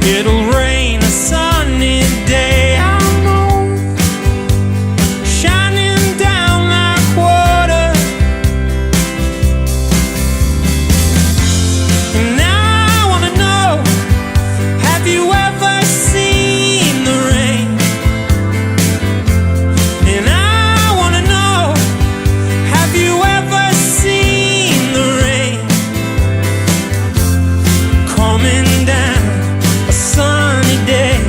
It'll rain a sunny day, I know, shining down like water. And I wanna know, have you ever seen the rain? And I wanna know, have you ever seen the rain coming down a sunny day?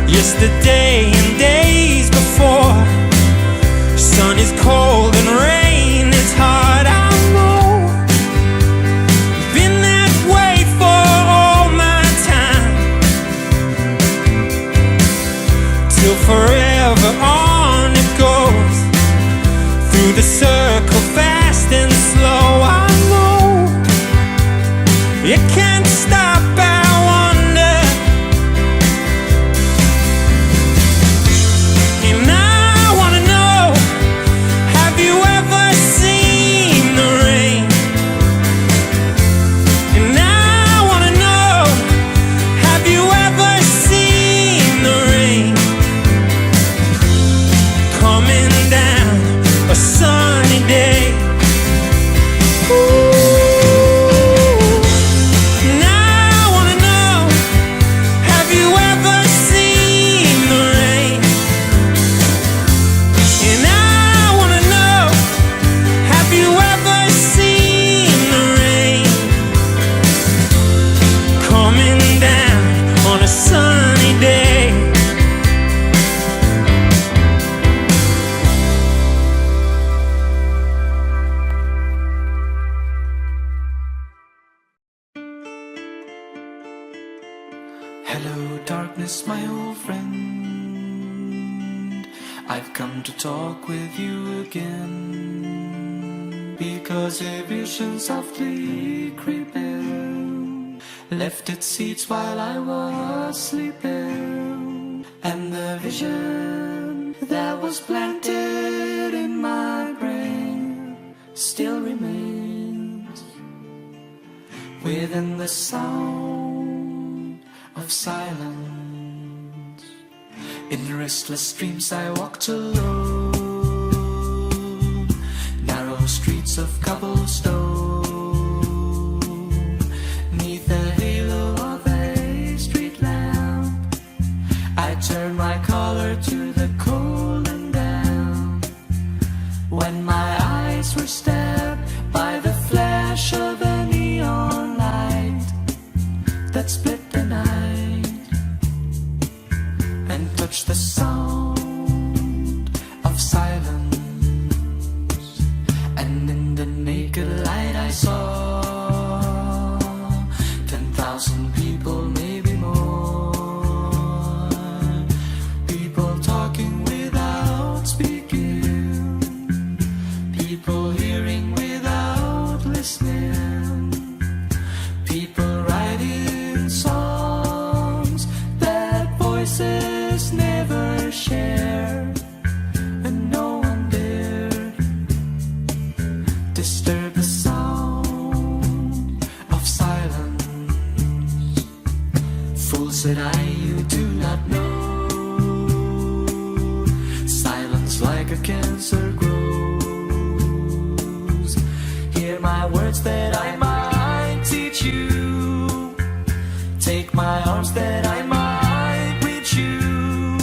Yesterday and days before, sun is cold and rain is hard, I know. Been that way for all my time, till forever on it goes, through the circle fast and slow, I know. It can't stop, I wonder. And I wanna know, have you ever seen the rain? And I wanna know, have you ever seen the rain coming down a sunny day? Ooh. And I wanna know, have you ever seen the rain? And I wanna know, have you ever seen the rain coming down on a sunny day? Hello, darkness, my old friend. I've come to talk with you again, because a vision softly creeping left its seeds while I was sleeping, and the vision that was planted in my brain still remains within the sound of silence. In restless dreams I walked alone, narrow streets of cobblestone, neath the halo of a street lamp. I turned my collar to the cold and damp, when my eyes were stabbed by the flash of a neon light that split the night and touched the sound of silence. And in the naked light I saw 10,000 people, maybe more, people talking without speaking, people hearing without listening, people writing songs that voices never share, and no one dared disturb the sound of silence. Fool, said I, you do not know, silence like a cancer grows. Hear my words that I might teach you, take my arms that I might reach you,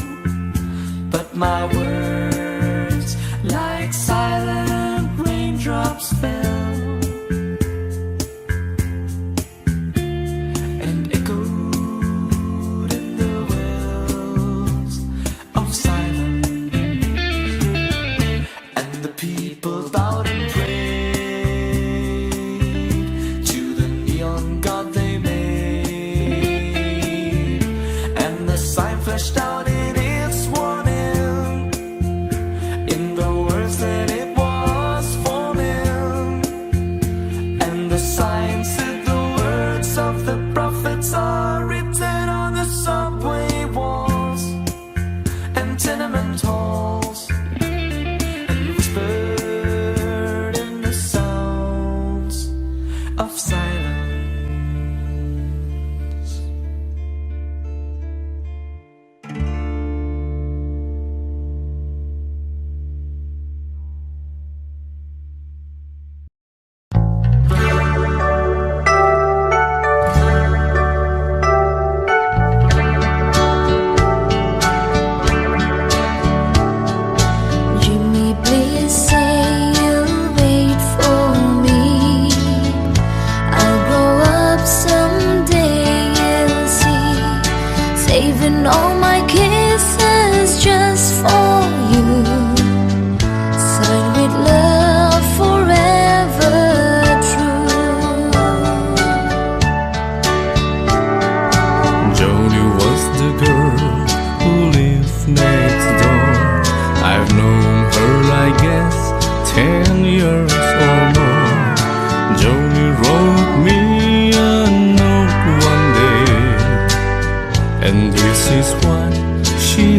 but my words like silent raindrops fell and echoed in the wells of silence. And the people bowed and prayed to the neon god they made, and the sign flashed out in its warning, in the words that it was forming. And the sign said the words of the prophets are written on the subway walls, and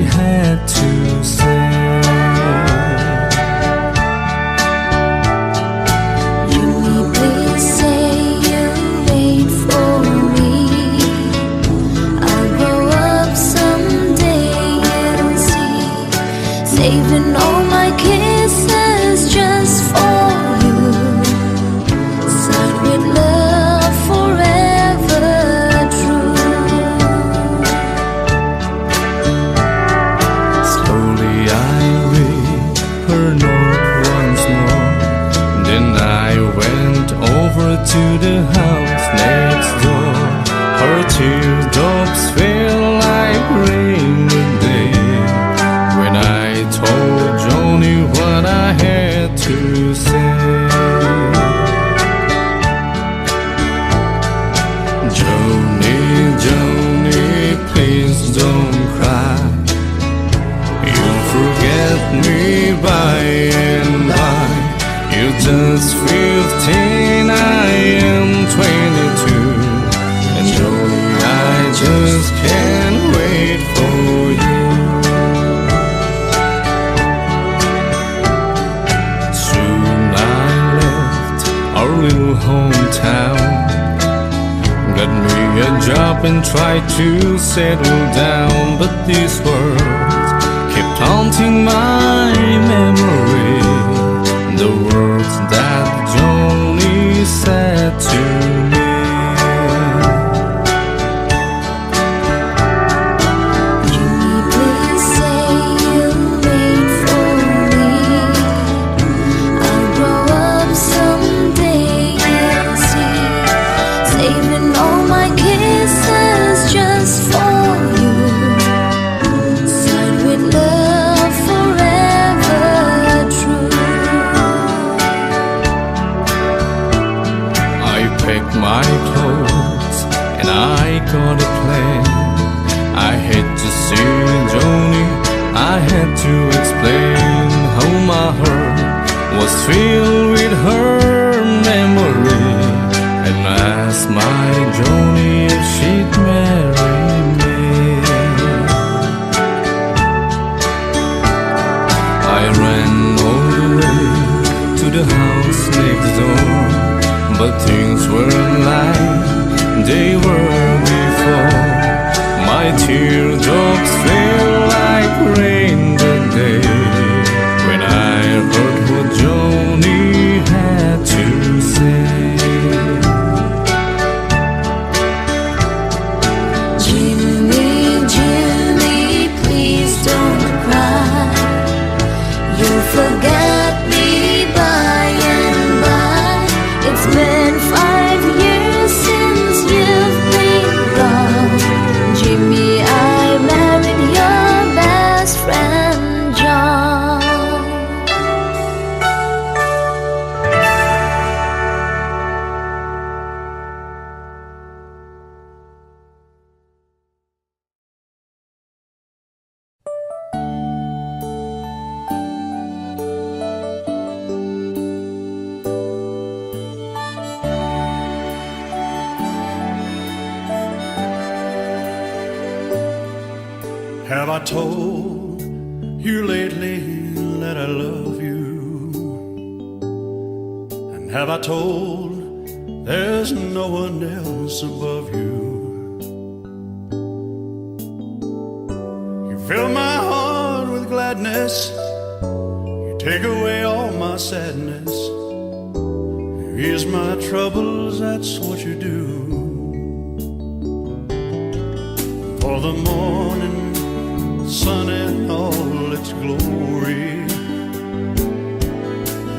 had to say. Saving all my kisses just for you, signed with love forever true. Slowly I read her note once more, then I went over to the house next door. Her teardrops fell like rain today when I told Joni what I had to say. Joni, Joni, please don't cry. You'll forget me by and by. You're just 15, I am 22. And Joni, I just can't wait for you. Our little hometown, got me a job and tried to settle down, but these words kept haunting my memory. The words that Joni said to me. Joni, please say you'll wait for me. I'll grow up someday, you'll see. Saving all my kisses just for you, signed with love forever true. I packed my clothes and I got a plan. I had to see Joni, I had to explain how my heart was filled with her memory, and asked my Joni if she'd marry me. I ran all the way to the house next door, but things weren't like they were before. My teardrops fell like rain that day when I heard what Joni had to say. Jimmy, Jimmy, please don't cry. You'll forget me by and by. It's been 5 years since you've been gone. Jimmy, I married your best friend John. Have I told you lately that I love you? And have I told there's no one else above you? You fill my heart with gladness, you take away all my sadness, you ease my troubles, that's what you do. For the morning sun in all its glory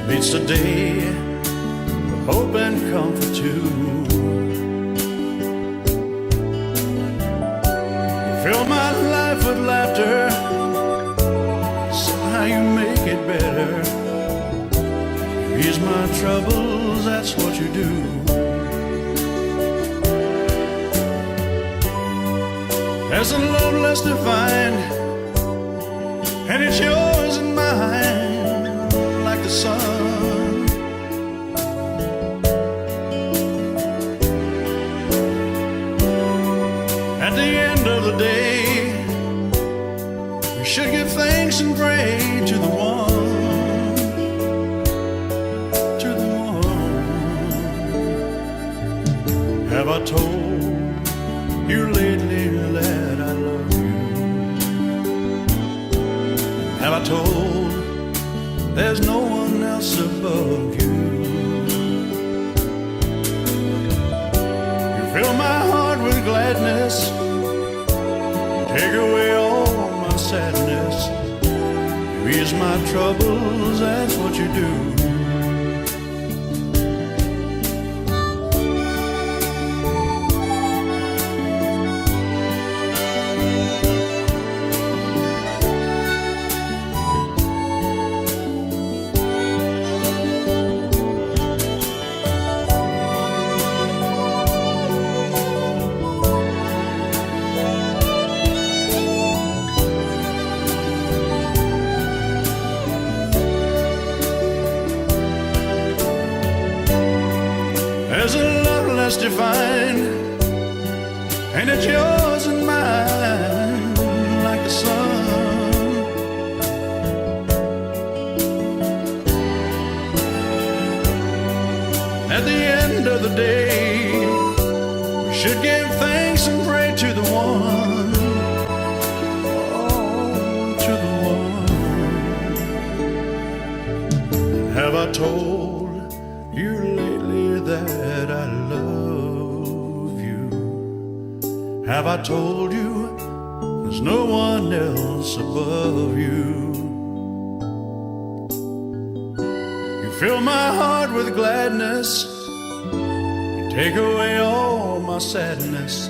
meets the day with hope and comfort too. You fill my life with laughter, somehow you make it better. You ease my troubles, that's what you do. There's a love less defined, and it's yours and mine, like the sun. At the end of the day, We should give thanks and pray to the one, to the one. Have I told you lately that I love you? Have I told there's no one else above you? You fill my heart with gladness, take away all my sadness, you ease my troubles, that's what you do. There's a love less defined, and it's yours and mine, like the sun. At the end of the day, we should give thanks and pray to the one, oh, to the one. Have I told you lately that I love you? Have I told you there's no one else above you? You fill my heart with gladness, you take away all my sadness,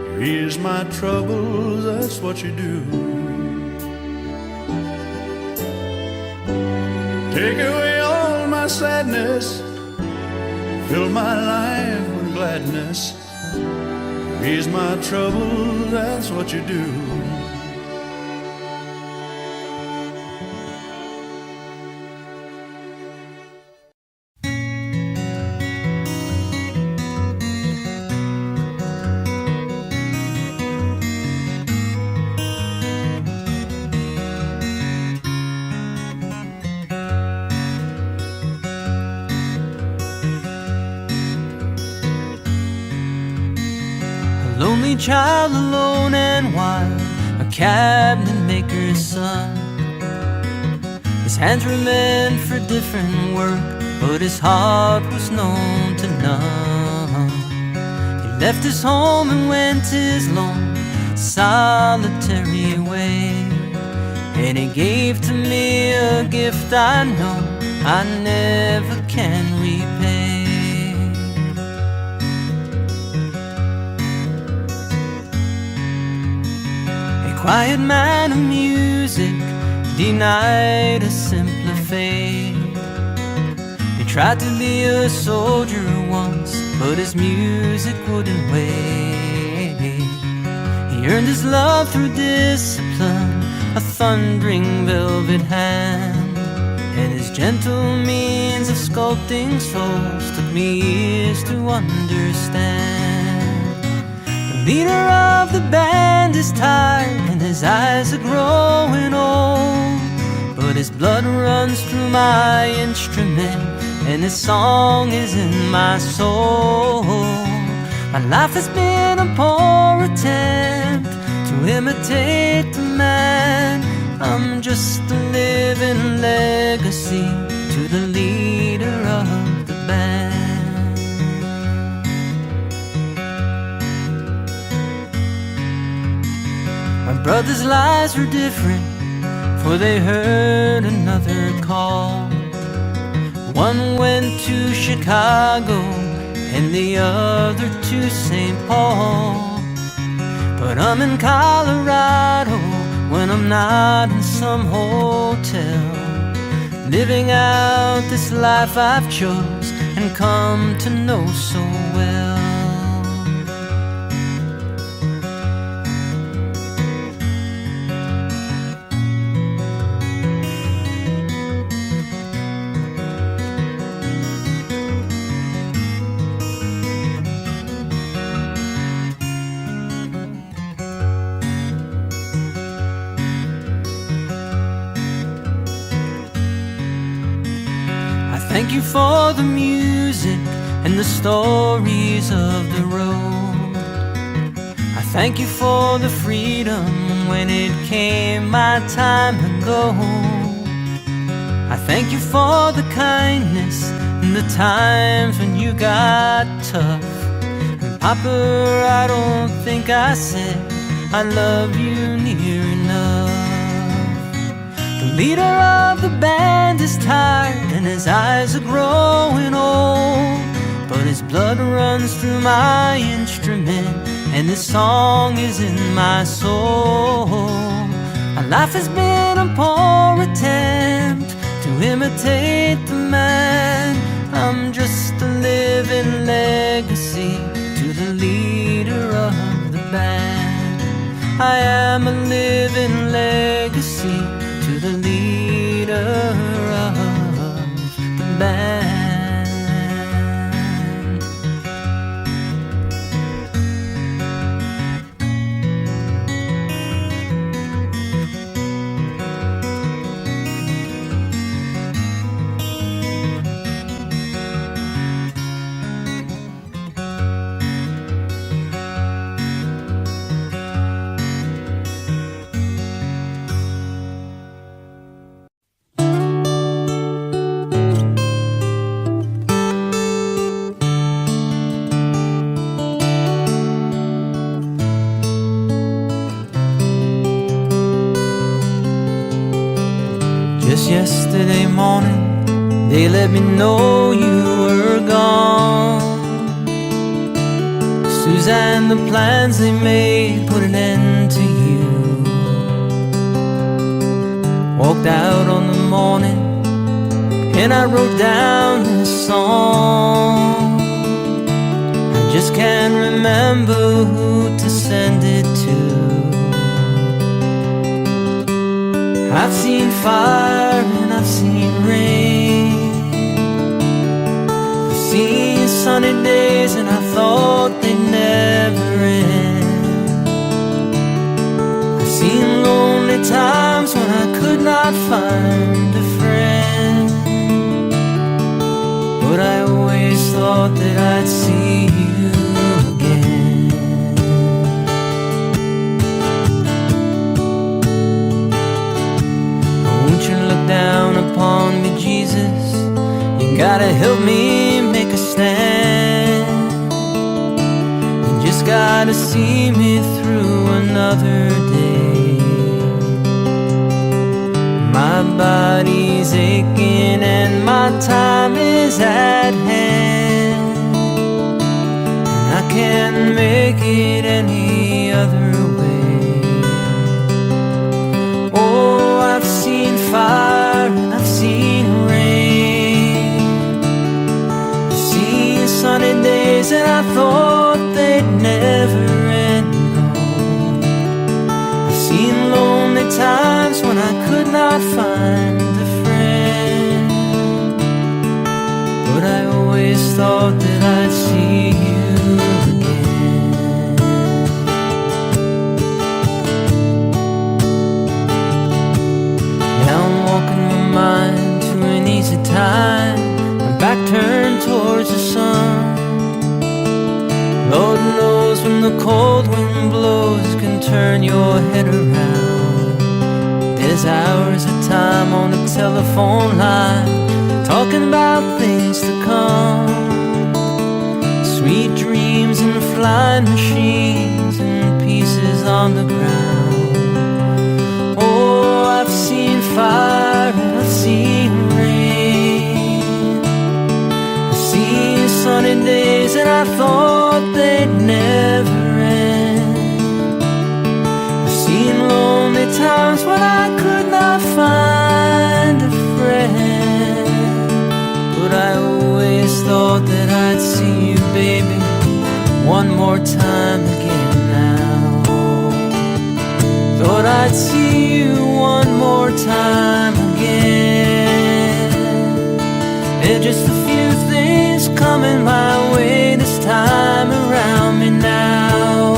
you ease my troubles, that's what you do. Take away all my sadness, fill my life with gladness, ease my troubles, that's what you do. Lonely child, alone and wild, a cabinet maker's son. His hands were meant for different work, but his heart was known to none. He left his home and went his lone, solitary way, and he gave to me a gift I know I never can repay. Quiet man of music, denied a simpler fate. He tried to be a soldier once, but his music wouldn't wait. He earned his love through discipline, a thundering velvet hand, and his gentle means of sculpting souls took me years to understand. The leader of the band is tired and his eyes are growing old, but his blood runs through my instrument and his song is in my soul. My life has been a poor attempt to imitate the man. I'm just a living legacy to the leader of the band. My brother's lives were different, for they heard another call. One went to Chicago and the other to St. Paul. But I'm in Colorado when I'm not in some hotel, living out this life I've chose and come to know so well. thank you for the music and the stories of the road. I thank you for the freedom when it came my time to go. I thank you for the kindness and the times when you got tough. And Papa, I don't think I said I love you near enough. The leader of the band is tired and his eyes are growing old, but his blood runs through my instrument and this song is in my soul. My life has been a poor attempt to imitate the man. I'm just a living legacy to the leader of the band. I am a living legacy to the leader of the band. Yesterday morning, they let me know you were gone. Suzanne, the plans they made put an end to you. Walked out on the morning, and I wrote down this song. I just can't remember who to send it to. I've seen fire and I've seen rain. I've seen sunny days and I thought they'd never end. I've seen lonely times when I could not find a friend, but I always thought that I'd see you again. Down upon me, Jesus, you gotta help me make a stand. You just gotta see me through another day. My body's aching and my time is at hand, and I can't make it any other way. Oh, I've seen fire and I've seen rain. I've seen sunny days and I thought they'd never end. I've seen lonely times when I could not find a friend, but I always thought that I'd see you again. Now I'm walking my mind to an easy time, my back turned towards the sun. Lord knows when the cold wind blows can turn your head around. There's hours of time on the telephone line, talking about things to come. Sweet dreams and flying machines and pieces on the ground. Oh, I've seen fire and I've seen rain. I've seen sunny days and I thought they'd never end. I've seen lonely times when I could not find a friend, but I always thought that I'd see you, baby, one more time again now. Thought I'd see you one more time again. There's just a few things coming my way this time around me now.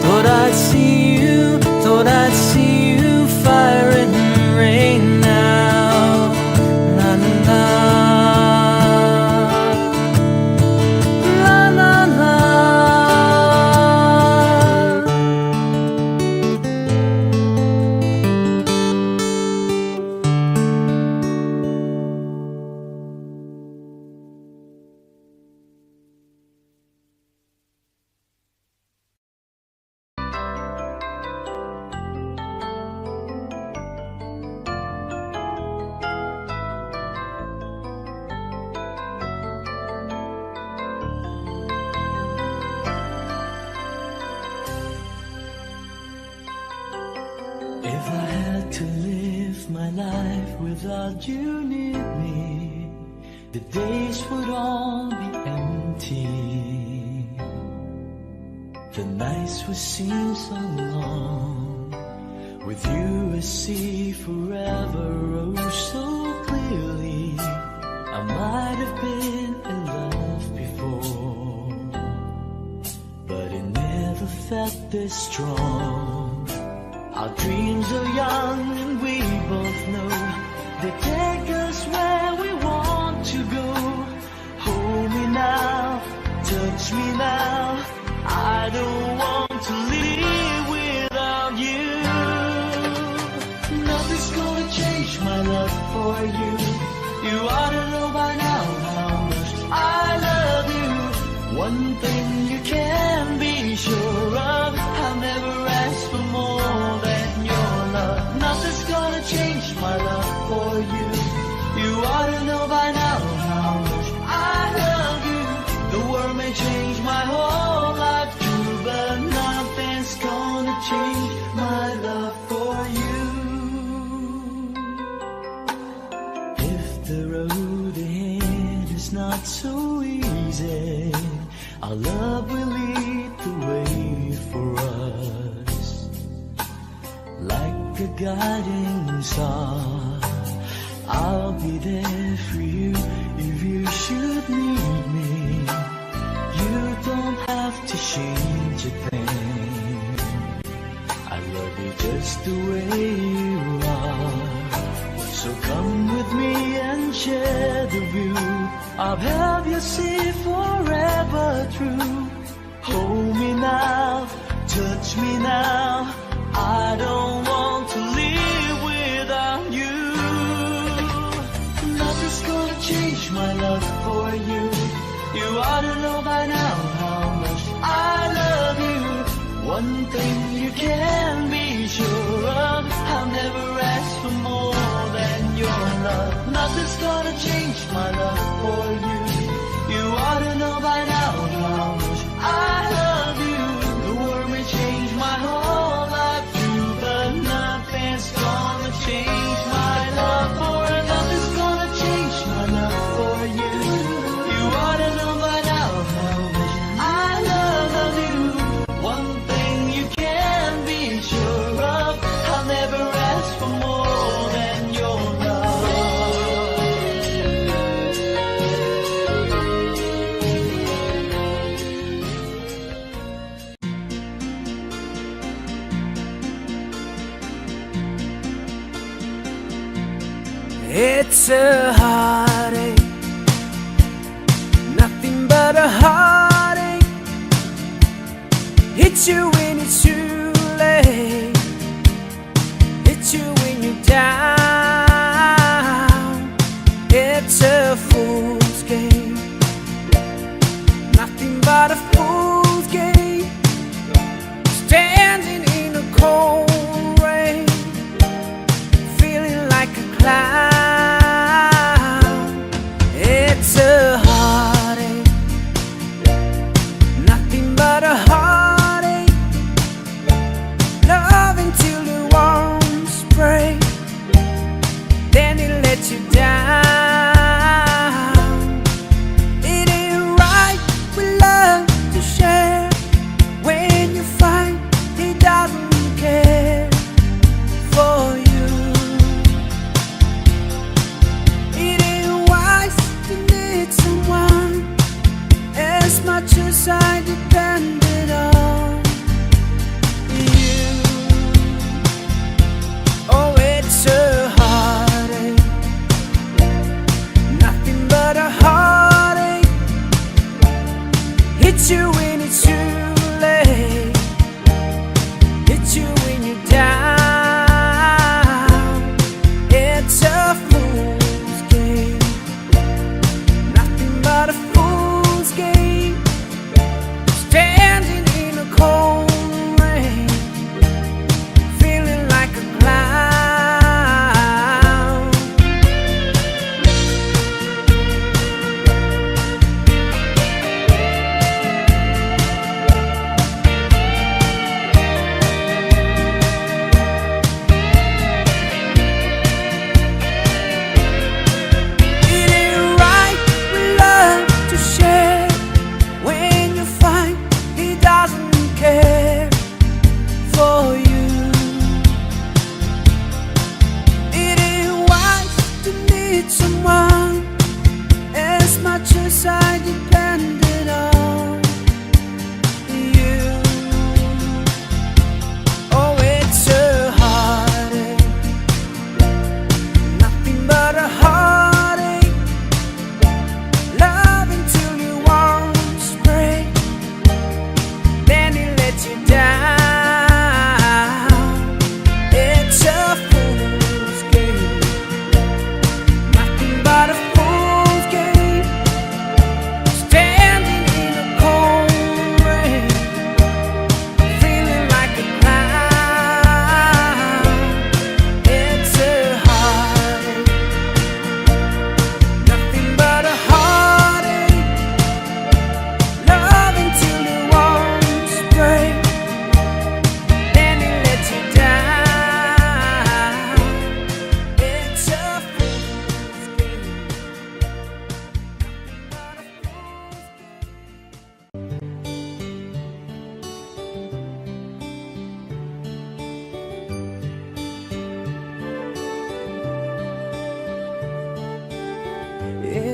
Thought I'd see you, thought I'd see you, fire and rain now. La la la. If I had to live my life without you near me, the days would all be empty. The nights would seem so long. With you I see forever, oh so clearly. I might have been in love before, but it never felt this strong. Our dreams are young and we both know they take us where we want to go. Hold me now, touch me now, I don't want to live without you. Nothing's gonna change my love for you. You ought to know by now how much I love you. One thing you can be sure of, I'll never ask for more than your love. Nothing's gonna change my love for you. You ought to know by now how much I love you. The world may change my whole life too, but nothing's gonna change my love for you. If the road ahead is not so easy, our love will lead the way for us. Like a guiding star, I'll be there for you if you should need me. You don't have to change a thing. I love you just the way you are. So come with me and share the view. I'll help you see forever through. Hold me now, touch me now, I don't want to live without you. Nothing's gonna change my love for you. You ought to know by now how much I love you. One thing you can be sure of, I'll never ask for more than your love. Nothing's gonna change my love for you. You ought to know by now how much I love you. The world may change my whole life too, but nothing's gonna change my love for you. Nothing's gonna change my love for you. You ought to know by now how much I love you. One thing you can be sure of, I'll never ask for more than your love. It's a heartache, nothing but a heartache. Hits you when it's too late, hits you when you're down. It's a fool's game, nothing but a fool's game. Standing in the cold rain, feeling like a clown. It's a heartache, nothing but a heartache. Love until the warms break, then it lets you down. It ain't right with love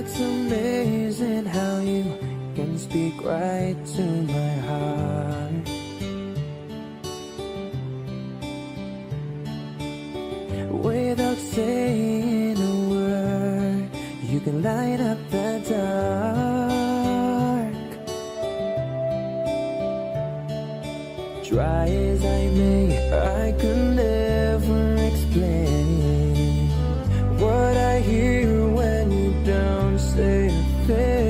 It's amazing how you can speak right to my heart. Without saying a word, you can light up the dark. Try as I may, I could never explain what I hear when you don't say a thing.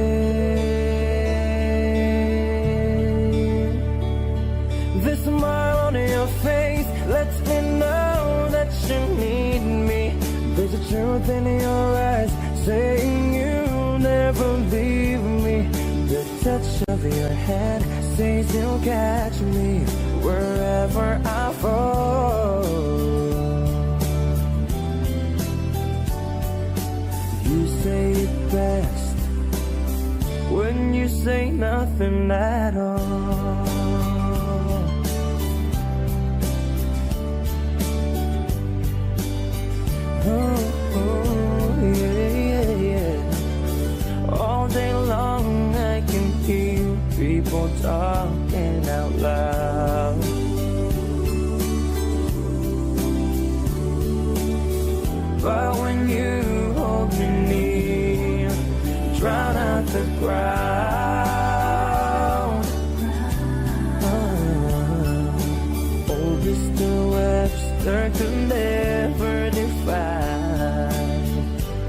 The smile on your face lets me know that you need me. There's a truth in your eyes saying you'll never leave me. The touch of your hand says you'll catch me wherever I fall. You say it best when you say nothing at all. Oh, yeah, yeah. All day long I can hear people talking out loud. But when you hold me near, drown out the crowd. Oh, Mr. Webster could never define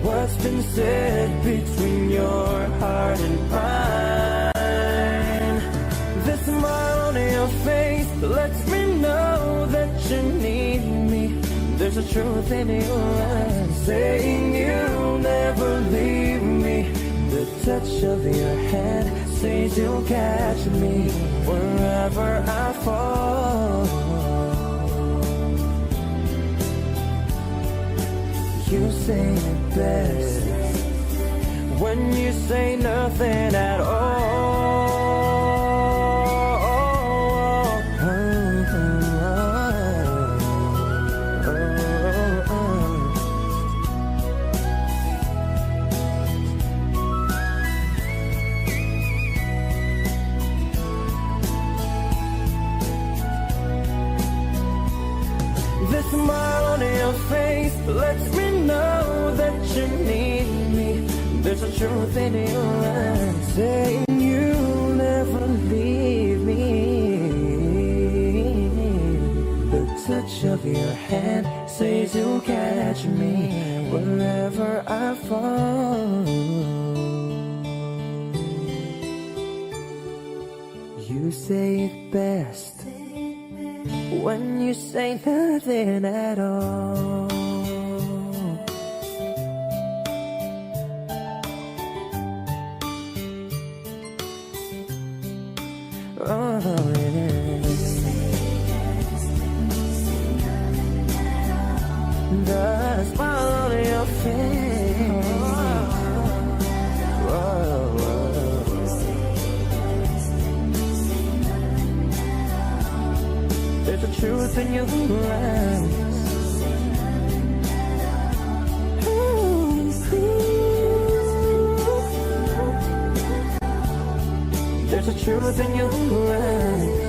what's been said between your heart and mine. The smile on your face lets me know that you need me. There's a truth in your eyes saying you'll never leave me. The touch of your hand says you'll catch me wherever I fall. You say it best when you say nothing at all. The smile on your face lets me know that you need me. There's a truth in your eyes saying you'll never leave me. The touch of your hand says you'll catch me wherever I fall. You say it best when you say nothing at all. Oh, yeah. The smile on your face. There's a truth in your eyes. There's a truth in your eyes.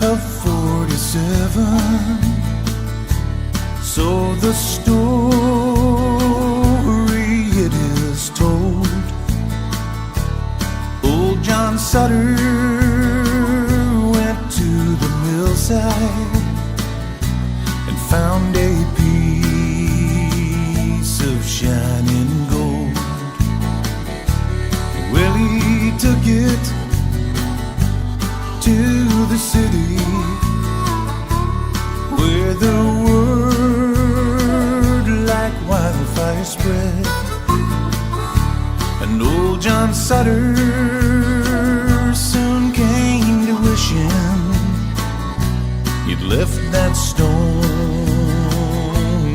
of 47. So the story it is told. Old John Sutter went to the millside and found a piece of shining gold. Well, he took it to the city where the word like wildfire spread. And old John Sutter soon came to wishing he'd left that stone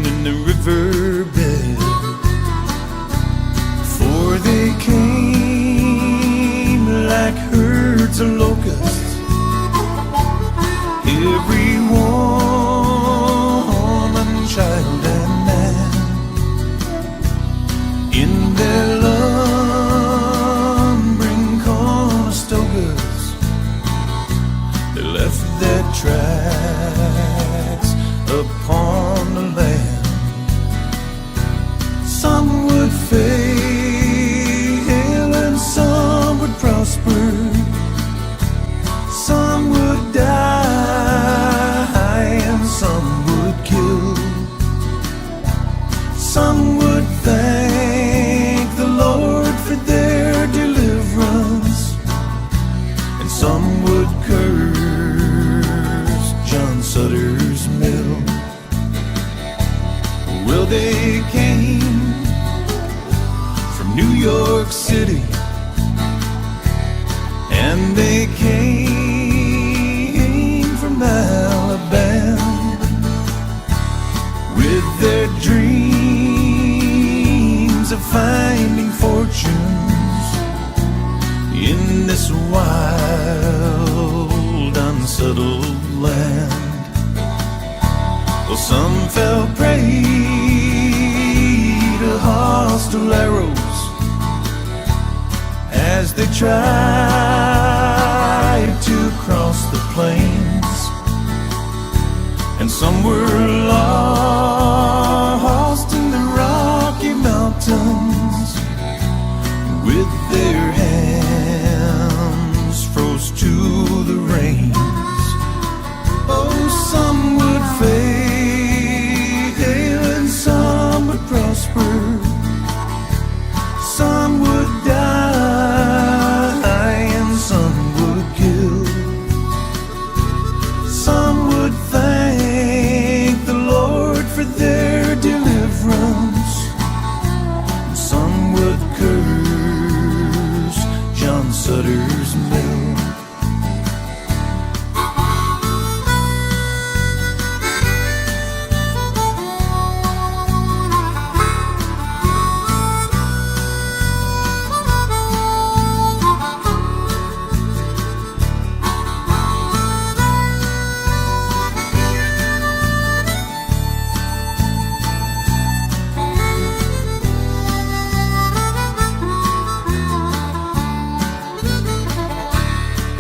in the riverbed. For they came like herds of locusts, every woman, child, and man. In their lumbering Conestogas, they left their tracks upon the land. Some would fail and some would prosper. Some would die and some would kill. Some would thank the Lord for their deliverance, and some would curse John Sutter's mill. Well, they came from New York City, and they came from Alabama with their dreams of finding fortunes in this wild, unsettled land. Well, some fell prey to hostile arrows as they tried to cross the plains, and some were lost in the Rocky Mountains with their hands froze to the rains. Oh, some would fail and some would prosper. Some would die and some would kill. Some would thank the Lord for their deliverance, and some would curse John Sutter's mill.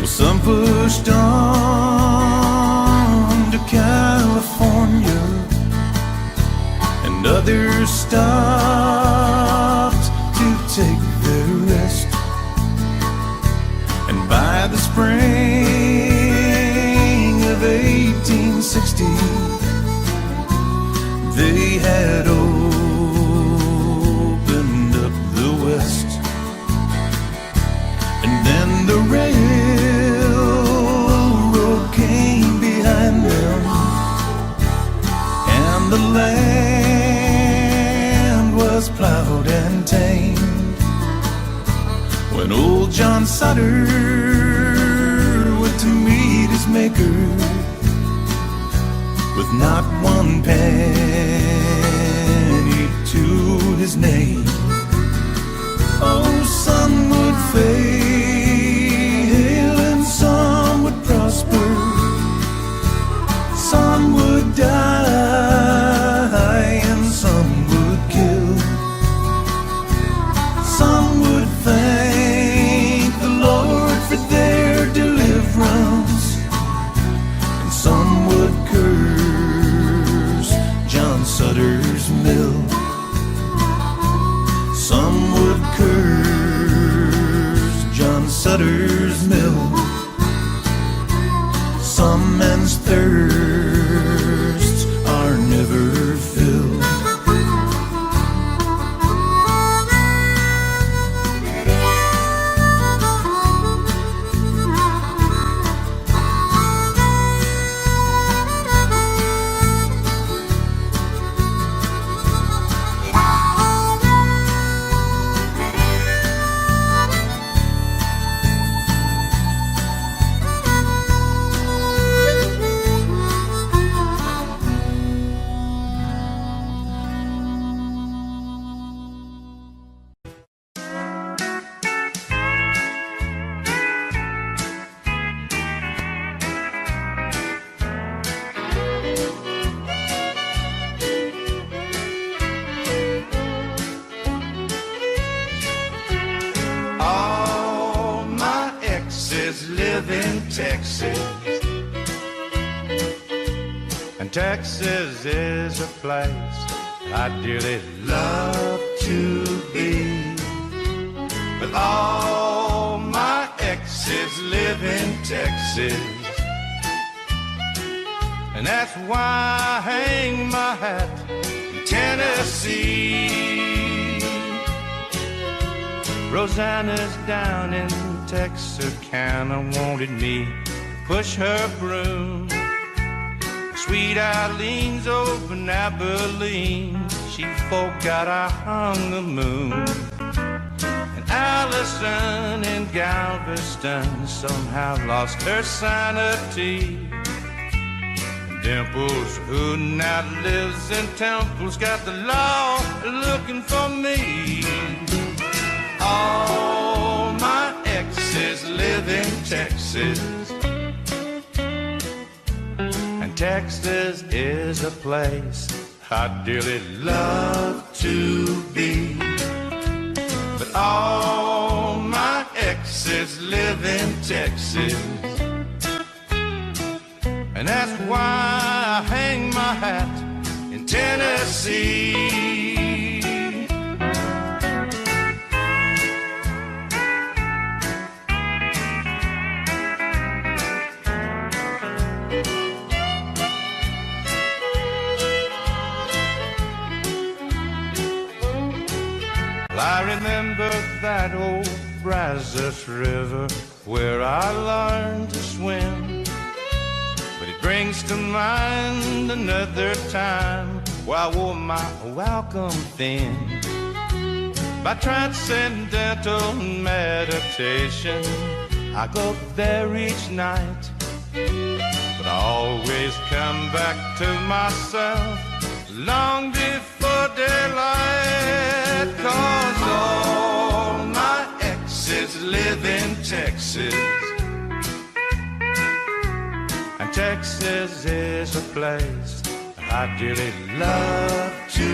Some pushed on to California, and others stopped to take their rest. And by the spring of 1860, they had opened up the West. And then the railroad came behind them, and the land was plowed and tamed. When old John Sutter went to meet his maker with not one penny to his name. Oh, some would fail and some would prosper. Some would die and some would kill. Some would thank the Lord for their deliverance, Sutter's Mill. Some would curse John Sutter's Mill. Some men's thirsts are never filled. All my exes live in Texas, and Texas is a place I dearly love to be. But all my exes live in Texas, and that's why I hang my hat in Tennessee. Rosanna's down in Texarkana wanted me to push her broom. Sweet Eileen's over in Abilene, she forgot I hung the moon. And Allison in Galveston somehow lost her sanity. And Dimples, who now lives in Temple's got the law looking for me. All my exes live in Texas, and Texas is a place I dearly love to be. But all my exes live in Texas, and that's why I hang my hat in Tennessee. I remember that old Brazos River where I learned to swim, but it brings to mind another time where I wore my welcome thin. By transcendental meditation, I go there each night, but I always come back to myself long before daylight. 'Cause all my exes live in Texas, and Texas is a place I dearly love to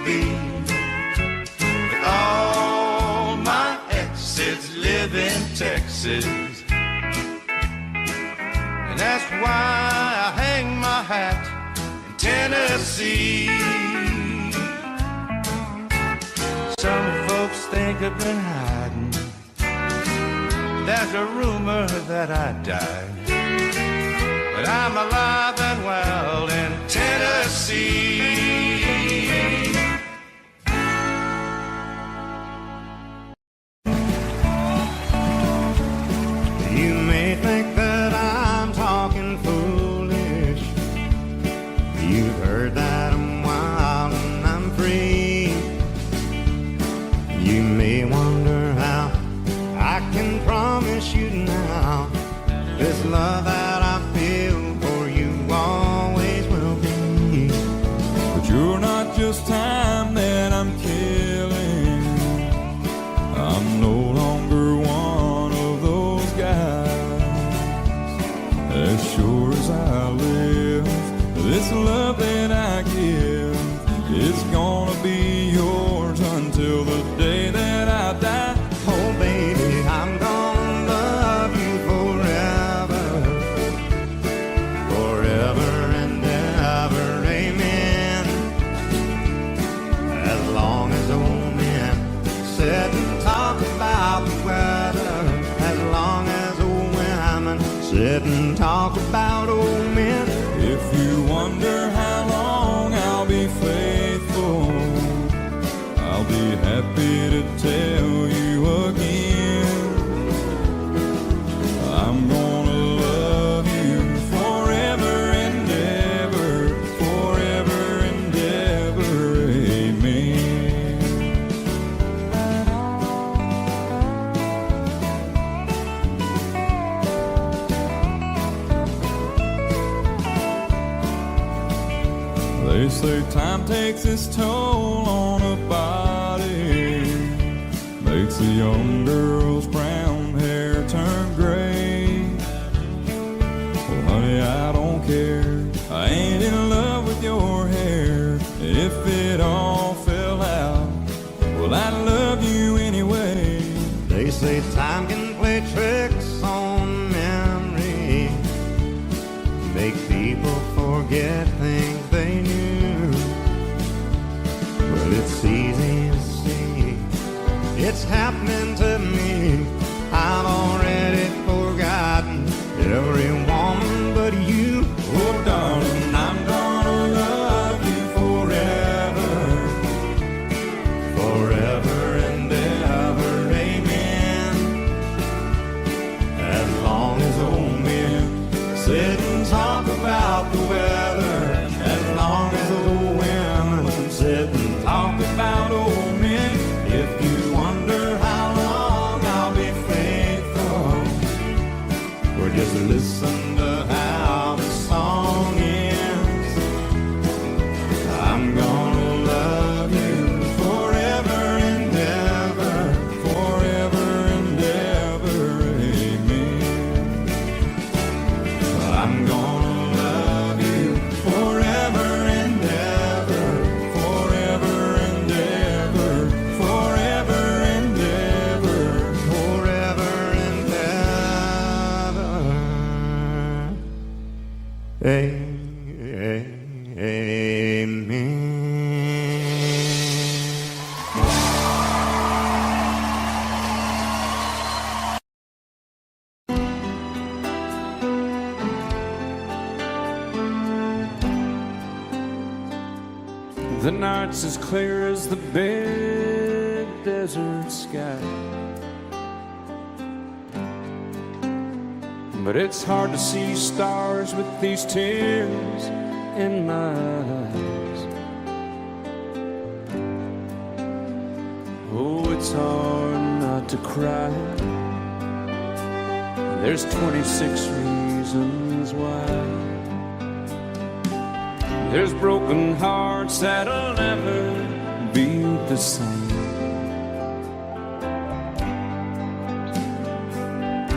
be. But all my exes live in Texas, and that's why I hang my hat in Tennessee. Some folks think I've been hiding. There's a rumor that I died, but I'm alive and well in Tennessee. You may think that I'm talking foolish. You've heard that I'm wild and I'm free. You may wonder how I can promise you now this love that I feel for you always will be. But you're not just time that I'm killing. I'm no longer one of those guys. As sure as I live, this love that I give is gonna be yours until the day that I die. Oh baby, I'm gonna love you forever, forever and ever, amen. They say time takes its toll on a body, makes a young girl's brown hair turn gray. Well, honey, I don't care. I ain't in love with your hair. If it all fell out, well, I'd love you anyway. They say time can play tricks on memory, make people forget things they knew. Well, it's easy to see, it's happening to me. I've already forgotten every woman but you. Oh, darling, I'm gonna love you forever, Forever and ever, amen. As long as old men sit and talk about the weather, as long as old women sit and talk about old men. If you wonder how long I'll be faithful, or just listen to how the song ends, I'm gonna love you forever and ever, forever and ever, amen. I'm gonna love you forever and ever, Forever and ever, forever and ever. forever and ever. Amen. The night's as clear as the big desert sky, but it's hard to see stars with these tears in my eyes. Oh, it's hard not to cry. There's 26 reasons why. There's broken hearts that'll never be the same.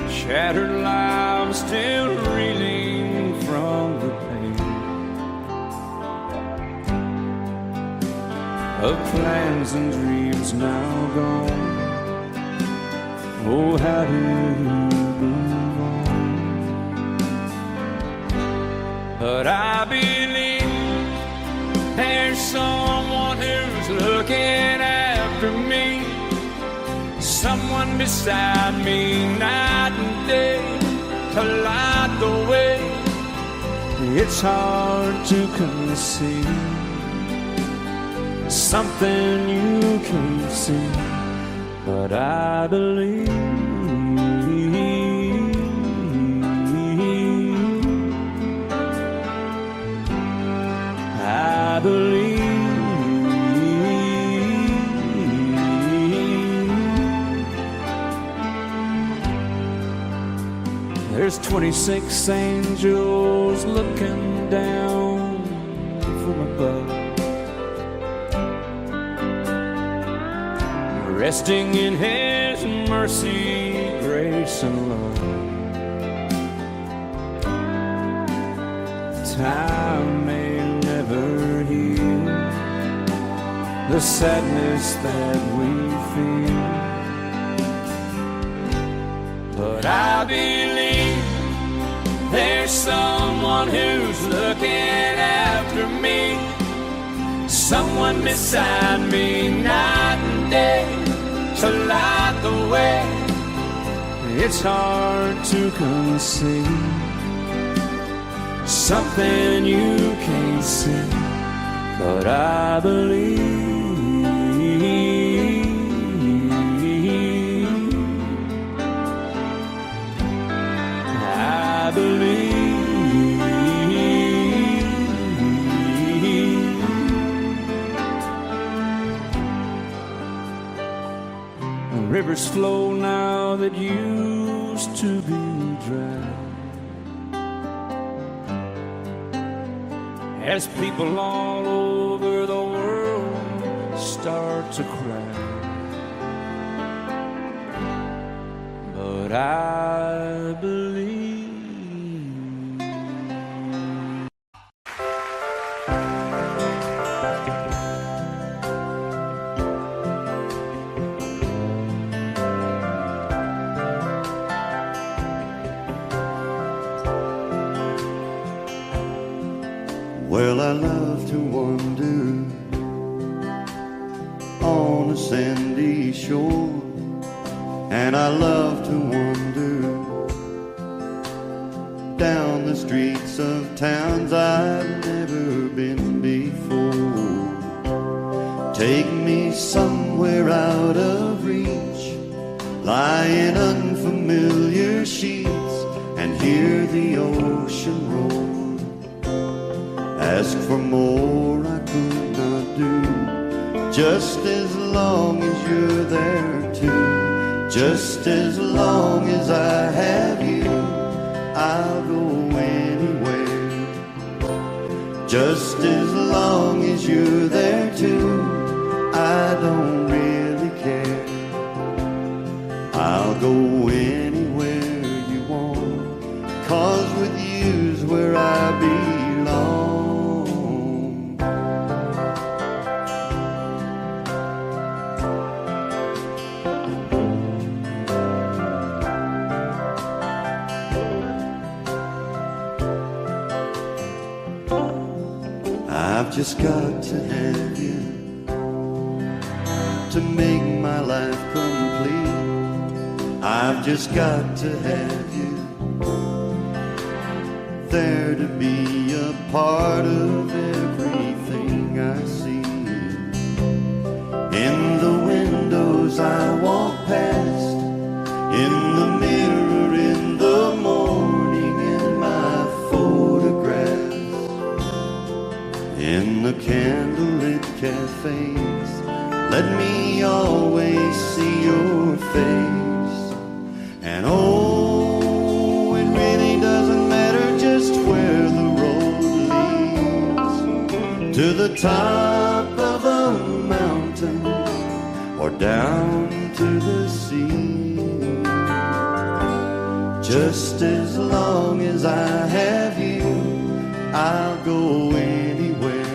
Shattered lives still reeling from the pain of plans and dreams now gone. Oh, how do you move on? But I believe there's someone who's looking after me, someone beside me night and day to light the way. It's hard to conceive something you can't see, but I believe. I believe. There's 26 angels looking down from above, resting in His mercy, grace, and love. Time may never heal the sadness that we feel, but I believe there's someone who's looking after me, someone beside me night and day to light the way. It's hard to conceive something you can't see, but I believe. I believe. Rivers flow now that used to be dry, as people all over the world start to cry. But I believe. Well, I love to wander on a sandy shore, and I love to wander down the streets of towns I've never been before. Take me somewhere out of reach, lie in unfamiliar sheets, and hear the ocean roar. Ask for more I could not do, just as long as you're there too. Just as long as I have you, I'll go anywhere. Just as long as you're there too, I don't really care. I'll go anywhere you want, 'cause with you's where I belong. I've just got to have you to make my life complete. I've just got to have you there to be a part of everything I see. In the windows I walk past, in the mirror in the morning, in my photographs, in the candlelit cafes. Let me always see your face. And oh, it really doesn't matter just where the road leads, to the top of a mountain or down to the sea. Just as long as I have you, I'll go anywhere.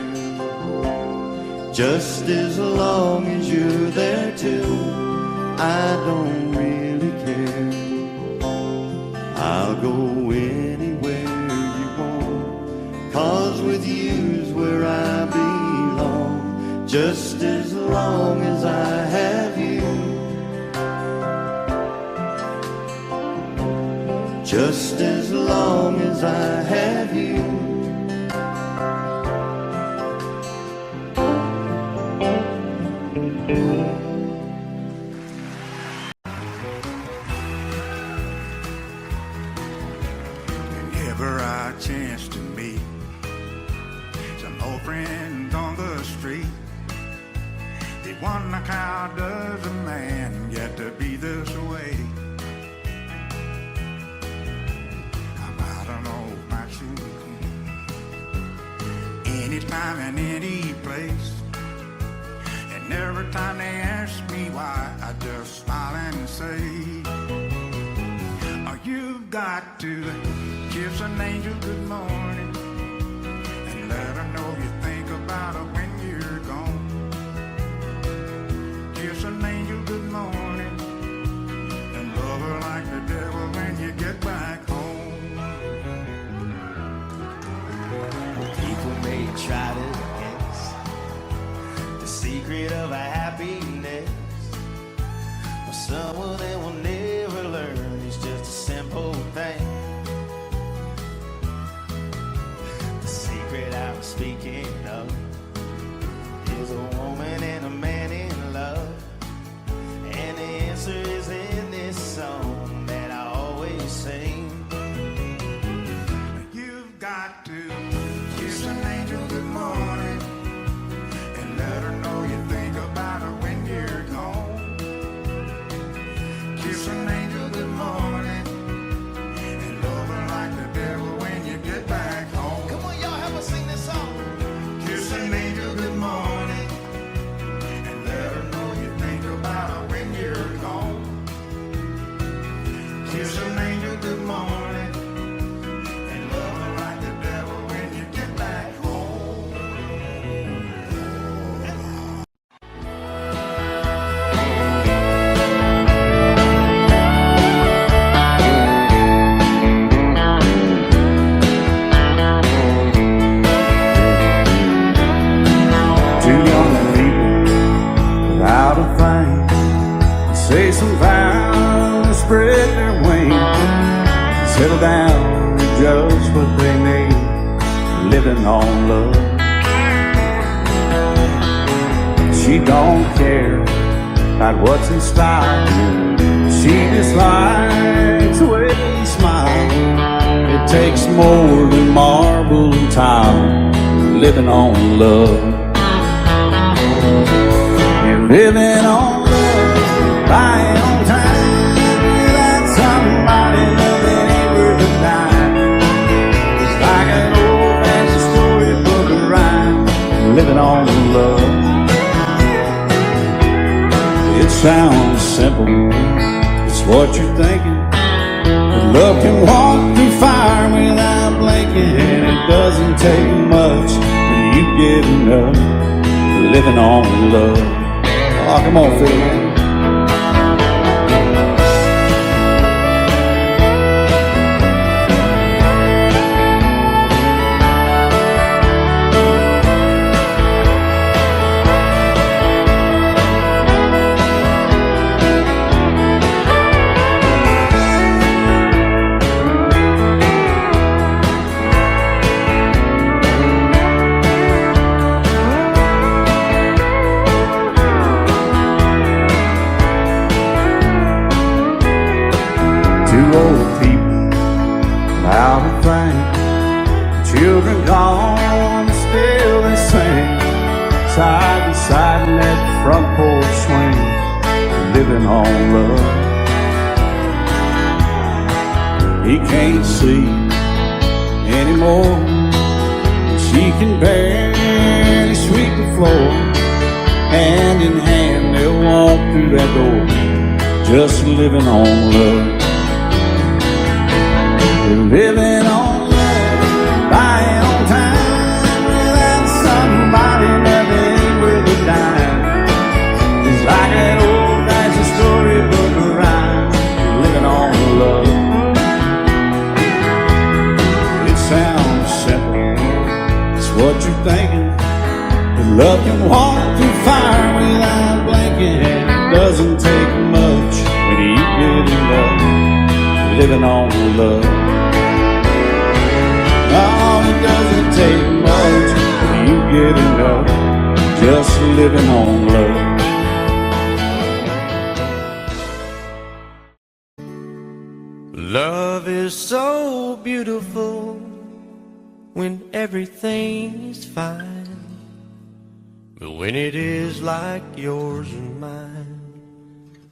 Just as long as you're there too, I don't really care. I'll go anywhere you want, 'cause with you's where I belong. Just as long as I have you, just as long as I have you. Whenever I chance to meet some old friends on the street, they wonder how does a man get to be this way? I'm out on old my shoes, anytime and any place, and every time they ask me why, I just smile and say, oh, you've got to kiss an angel good morning and let her know you think about her when you're gone. Kiss an angel good morning and love her like the devil when you get back home. People may try to guess the secret of a happiness, but someone they will never learn is just a simple thing. The secret I'm speaking of is a woman and a man in love, and the answer is in this song that I always sing. You've got to kiss an angel good morning and let her know you think about her when you're gone. living on love. She don't care about what's in style. She just likes the way you smile. It takes more than marble and tile, living on love. You're living on love, buying on time. Without somebody loving ain't worth a dime. It's like an old-fashioned storybook of rhyme, living on love. It sounds simple, it's what you're thinking. But love can walk through fire without blinking. It doesn't take much when you get enough, living on love. Oh, come on, Phil. Children gone, still they sing, side by side in that front porch swing, living on love. He can't see anymore, she can barely sweep the floor. Hand in hand they'll walk through that door, just living on love. They're living on buying on time without somebody that ain't worth a dime. It's like an old-fashioned storybook of rhyme, living on love. It sounds simple, it's what you're thinking. But love can walk through fire without blinking. It doesn't take much when you get in love, living on love. Oh, it doesn't take much when you get enough, just living on love. Love is so beautiful when everything's fine, but when it is like yours and mine,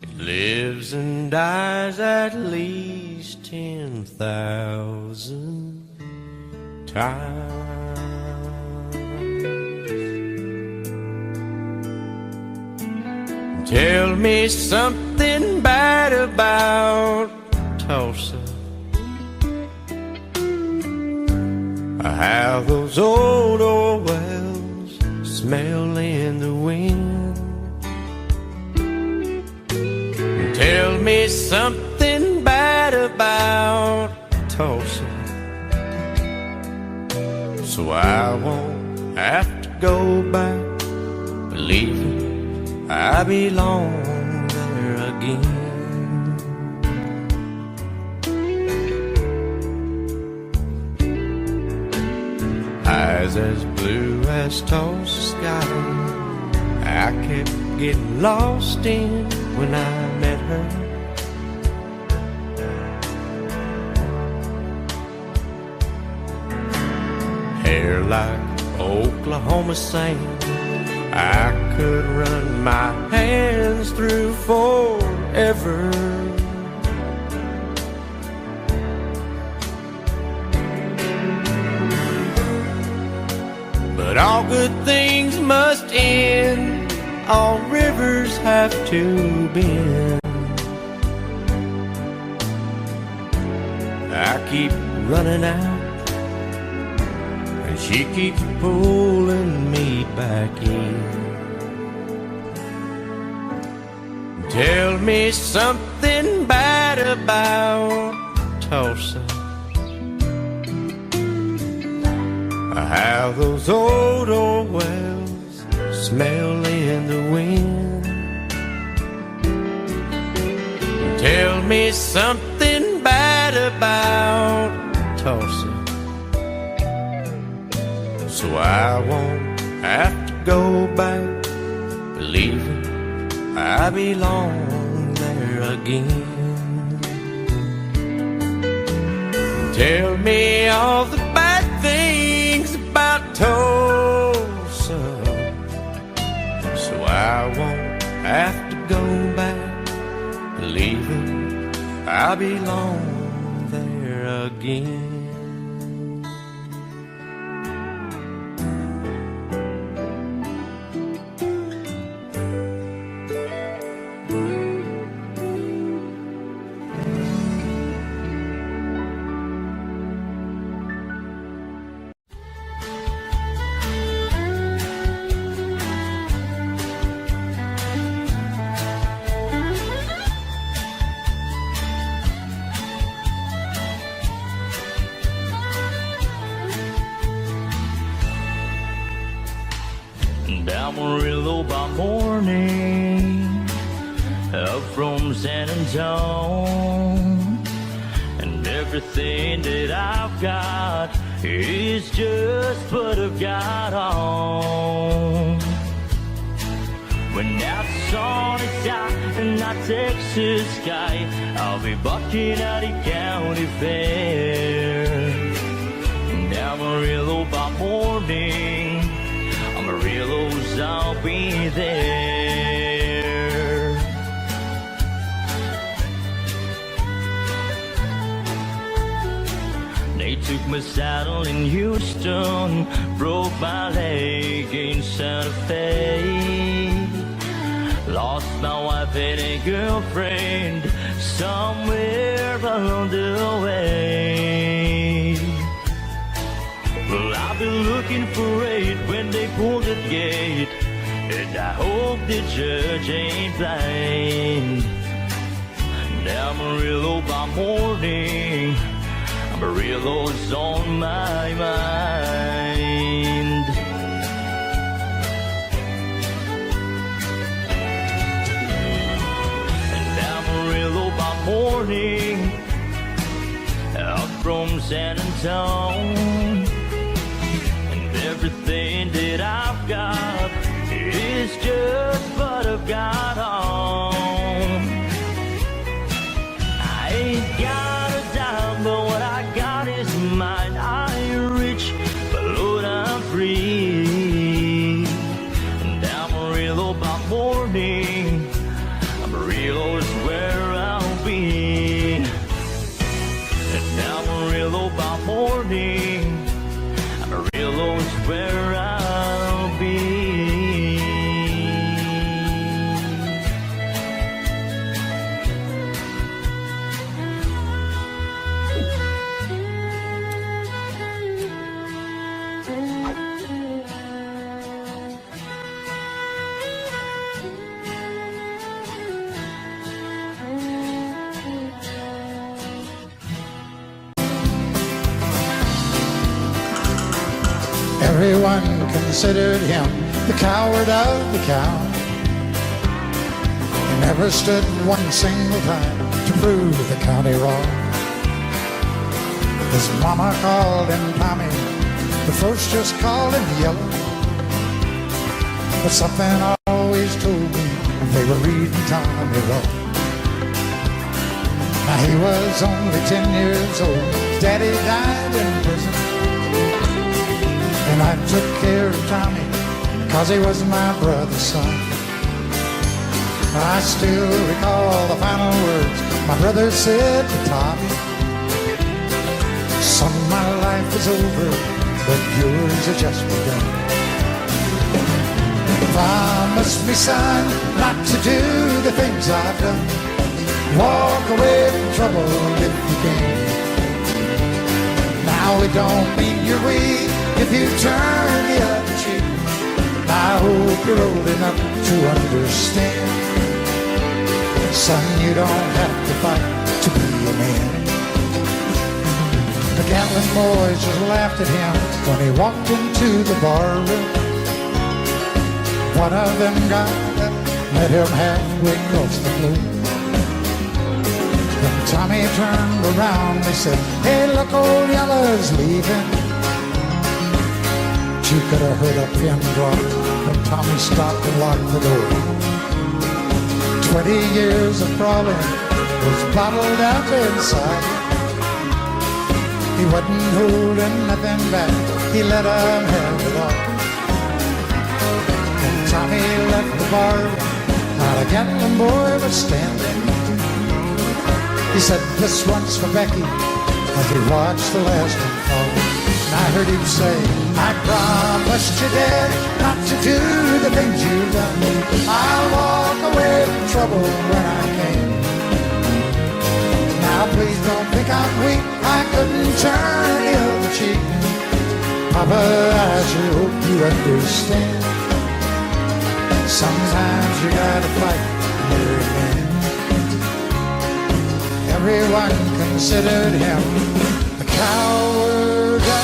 it lives and dies at least 10,000 times. Tell me something bad about Tulsa, how those old wells smell in the wind. Tell me something bad about Tulsa, so I won't have to go back believing I belong there again. Eyes as blue as Tulsa sky, I kept getting lost in when I met her. Hair like Oklahoma sand, I could run my hands through forever. But all good things must end, all rivers have to bend. I keep running out, and she keeps pulling me back in. Tell me something bad about Tulsa, how those old wells smell in the wind. Tell me something bad about Tulsa, so I won't have to go back, believing I belong there again. Tell me all the bad things about Tulsa, so I won't have to go back, believing I belong there again. Amarillo by morning, up from San Antonio, and everything that I've got is just what I've got on. When that sun is out in that Texas sky, I'll be bucking at the county fair. And Amarillo by morning, Amarillo's, I'll be there. They took my saddle in Houston, broke my leg in Santa Fe, lost my wife and a girlfriend somewhere along the way. Well, I'll be looking for it when they pull the gate, and I hope the judge ain't blind. And Amarillo by morning, Amarillo's on my mind. And Amarillo by morning, up from San Antonio, everything that I've got is just what I've got on. I ain't got a dime, but what I got is mine. I ain't rich, but Lord, I'm free. And Amarillo by morning, Amarillo's where I'll be. And Amarillo by morning, Amarillo's where I'll be. Everyone considered him the coward of the cow. He never stood one single time to prove the county wrong. His mama called him Tommy, the folks just called him Yellow. But something always told me they were reading Tommy wrong. Now he was only 10 years old, Daddy died in prison, and I took care of Tommy, 'cause he was my brother's son. I still recall the final words my brother said to Tommy: "Son, my life is over, but yours has just begun. Promise me, son, not to do the things I've done. Walk away from trouble if you can. Now it don't mean you're weak if you turn the other cheek. I hope you're old enough to understand. Son, you don't have to fight to be a man." The Gatlin boys just laughed at him when he walked into the bar room. One of them got up, met him halfway across the floor. When Tommy turned around, they said, "Hey, look, old Yellow's leaving. you could have heard a pin drop when Tommy stopped and locked the door. 20 years of crawling was bottled up inside. He wasn't holding nothing back, he let him have it all. When Tommy left the bar, not a gambling boy was standing. He said, this one's for Becky, as he watched the last one fall. And I heard him say, I promised you, Dad, not to do the things you've done. I'll walk away from trouble when I can. Now please don't think I'm weak, I couldn't turn the other cheek. Papa, I sure hope you understand. Sometimes you gotta fight your man. Everyone considered him the coward of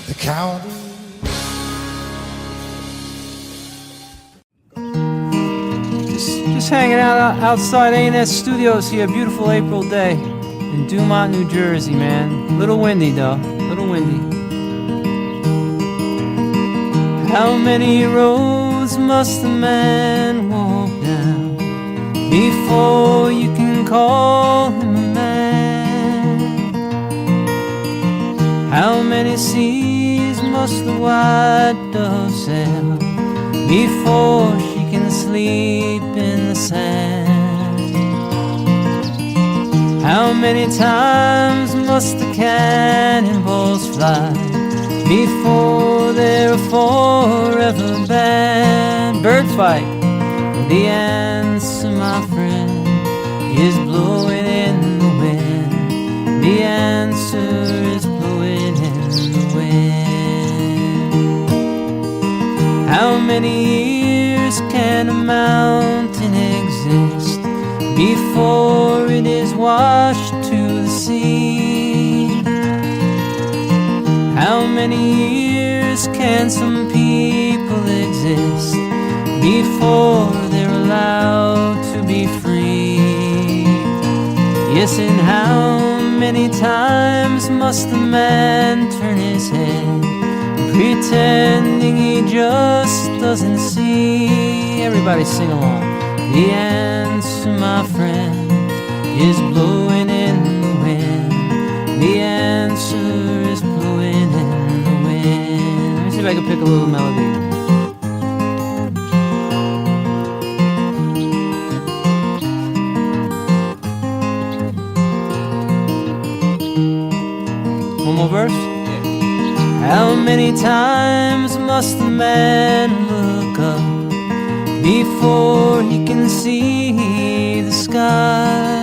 the county. Just hanging out outside A&S Studios here, beautiful April day in Dumont, New Jersey, man. Little windy though, little windy. How many roads must a man walk down before you can call him a man? How many seas must the white dove sail before she can sleep in the sand? How many times must the cannonballs fly before they're forever banned? Bird fight, the answer, my friend, is blowing in the wind. The answer is blowing in the wind. How many years can a mountain exist before it is washed to the sea? How many years can some people exist before they're allowed to be free? Yes, and how many times must a man turn his head, pretending he just doesn't see? Everybody sing along. The answer, my friend, is blowing in the wind. The answer is blowing in the wind. Let me see if I can pick a little melody. One more verse? How many times must a man look up before he can see the sky?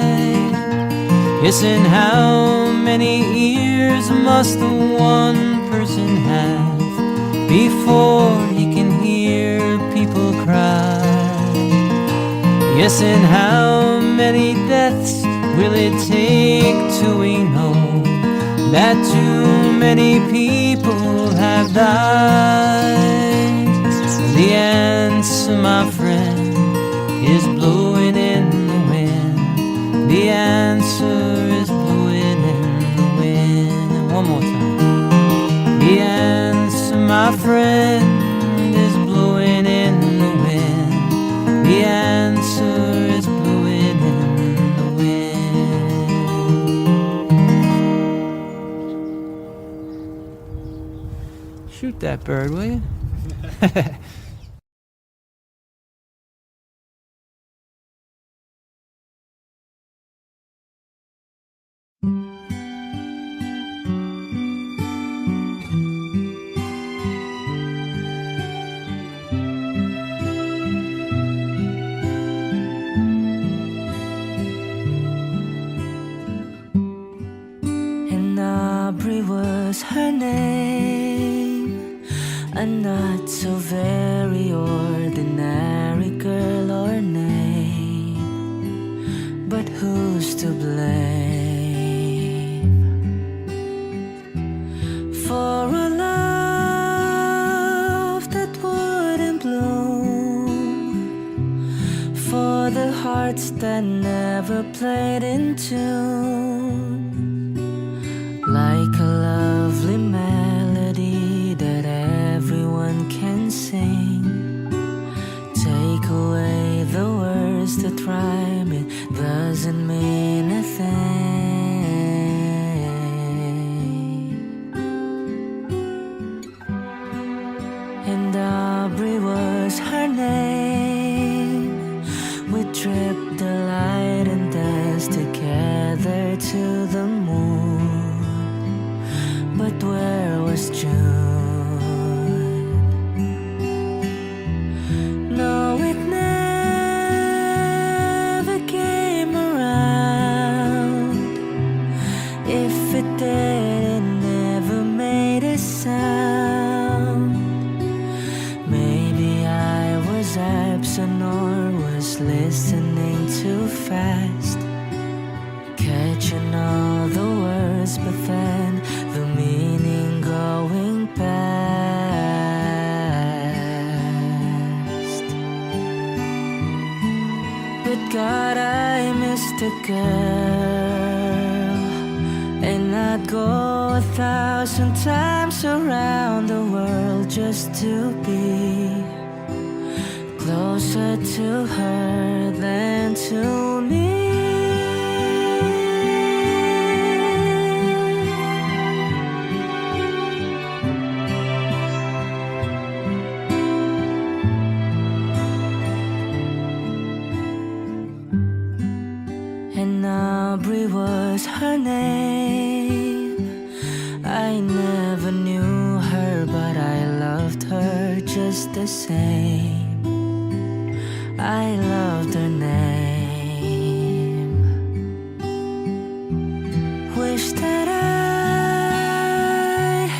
Yes, and how many ears must the one person have before he can hear people cry? Yes, and how many deaths will it take till we know that too many people have died? The answer, my friend, is blowing in the wind. The answer is blowing in the wind. One more time. The answer, my friend, is blowing in the wind. The answer is blowing in the wind. Shoot that bird, will you? Was her name, a not so very ordinary girl or name, but who's to blame for a love that wouldn't bloom, for the hearts that never played in tune, like a lovely melody that was her name. We tripped the light and danced together to the moon. But where was June? No, it never came around. If it did, it never made a sound. Maybe I was absent or was listening too fast, catching all the words, but then the meaning going past. But God, I missed a girl, and I'd go 1,000 times around the world just to be closer to her than to me. And Aubrey was her name. I never knew her, but I loved her just the same. I loved her name. Wish that I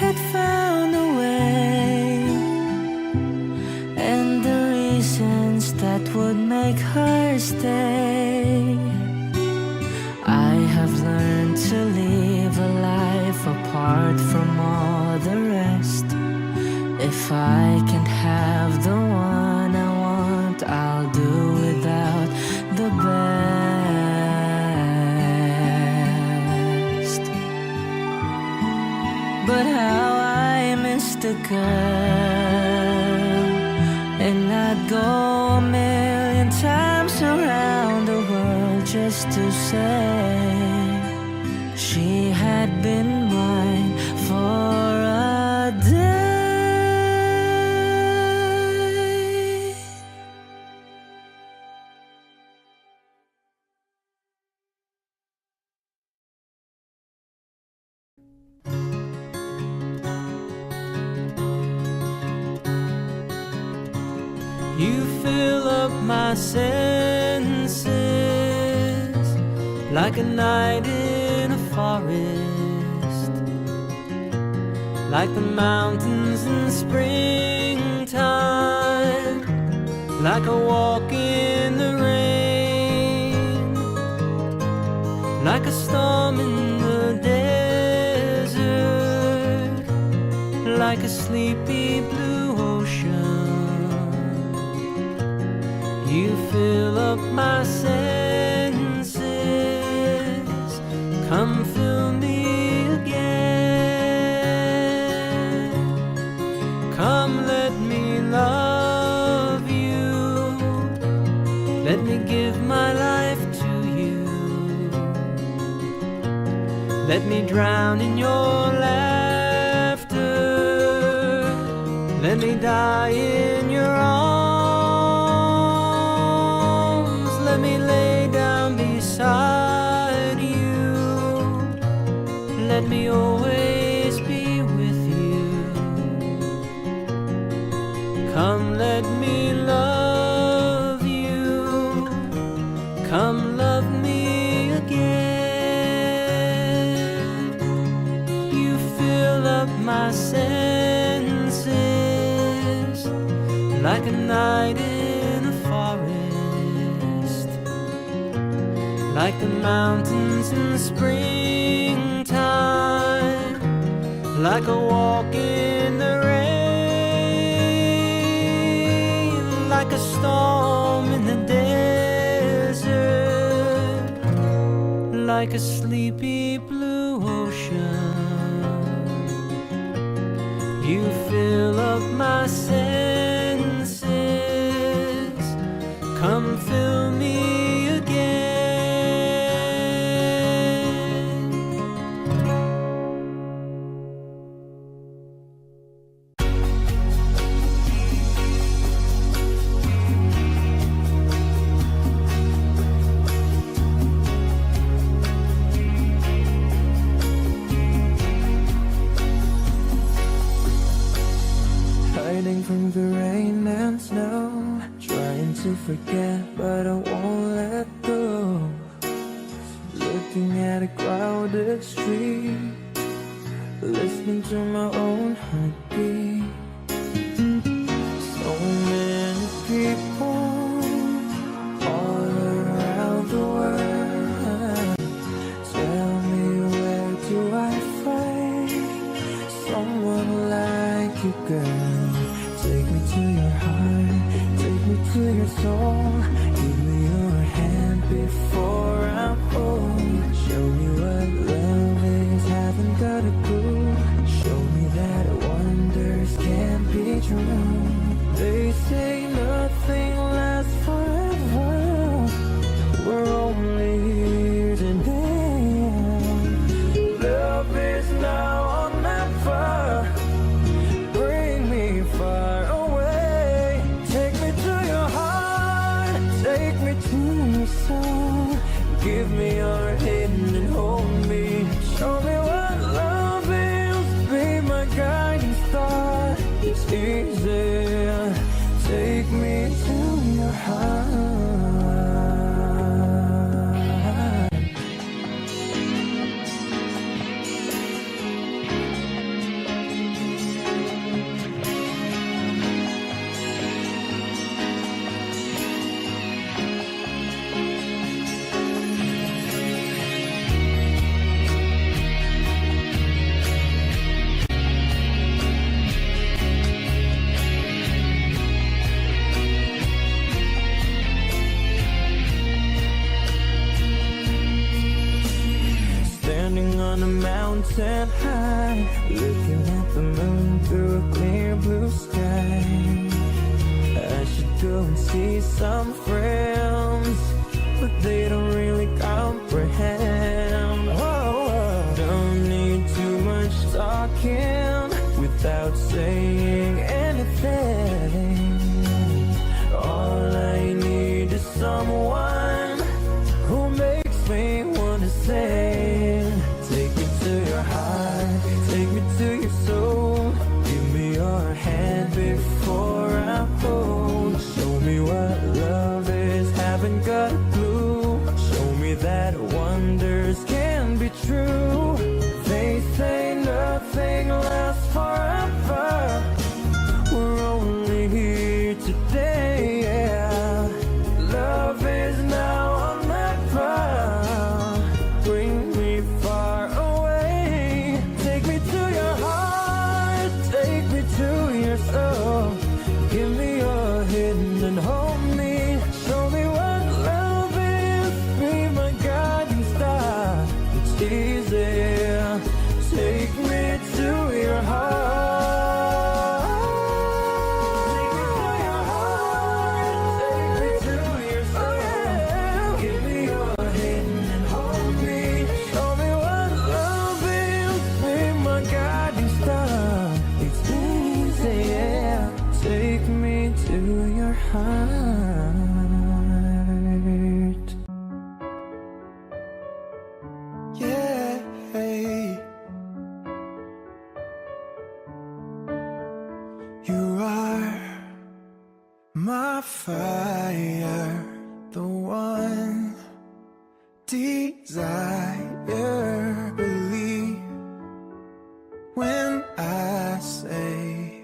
had found a way, and the reasons that would make her stay. I have learned to live a life apart from all the rest. If I can have the one I want, I'll do without the best. But how I missed a girl, and I'd go 1,000,000 times around the world just to say she had been mine for a day. You fill up my senses like a night in a forest, like the mountains in springtime, like a walk in the rain, like a storm in the desert, like a sleepy blue ocean. You fill up my senses, come fill me again. Come let me love you, let me give my life to you. Let me drown in your laughter, let me die in your arms. Let me lay down beside you, let me always be with you. Come let me love you, come love me again. You fill up my senses like a night in a forest, like the mountains in springtime, like a walk in the rain, like a storm in the desert, like a sleepy blue ocean. You fill up my senses, come fill me again. hiding from the rain and snow, trying to forget but I won't let go. Looking at a crowded street, listening to my own heartbeat. So many people all around the world. Tell me, where do I find someone like you, girl? Take me to your heart, take me to your soul. Give me your hand before I'm old. Show me what love is, haven't got a clue. Show me that wonders can't be true. They say nothing lasts forever. We're only here today. Love is now or never. Bring me far away. Take me to your heart, take me to your soul. Give me your hand and hold me. Show me what love is, be my guiding star. It's easy, take me to your heart. On a mountain high, looking at the moon through a clear blue sky. I should go and see some friends, but they don't really comprehend. Don't need too much talking without saying anything. All I need is someone who makes me wanna sing. Take me to your heart, take me to your soul. Give me your hand before I'm old. Show me what love is, haven't got a clue. Show me that wonders can be true. They say nothing lasts forever. We're only here today, yeah. Love is now or never. Bring me far away. Take me to your heart, take me to your soul. Give me your hand and hold me. Show me what love is, be my guiding star. It's easy, take me to your heart. Take me to your heart, take me to your soul. Give me your hand and hold me. Show me what love is, be my guiding star. It's easy, yeah. Take me to your heart. Yeah. You are my fire, the one desire. Believe when I say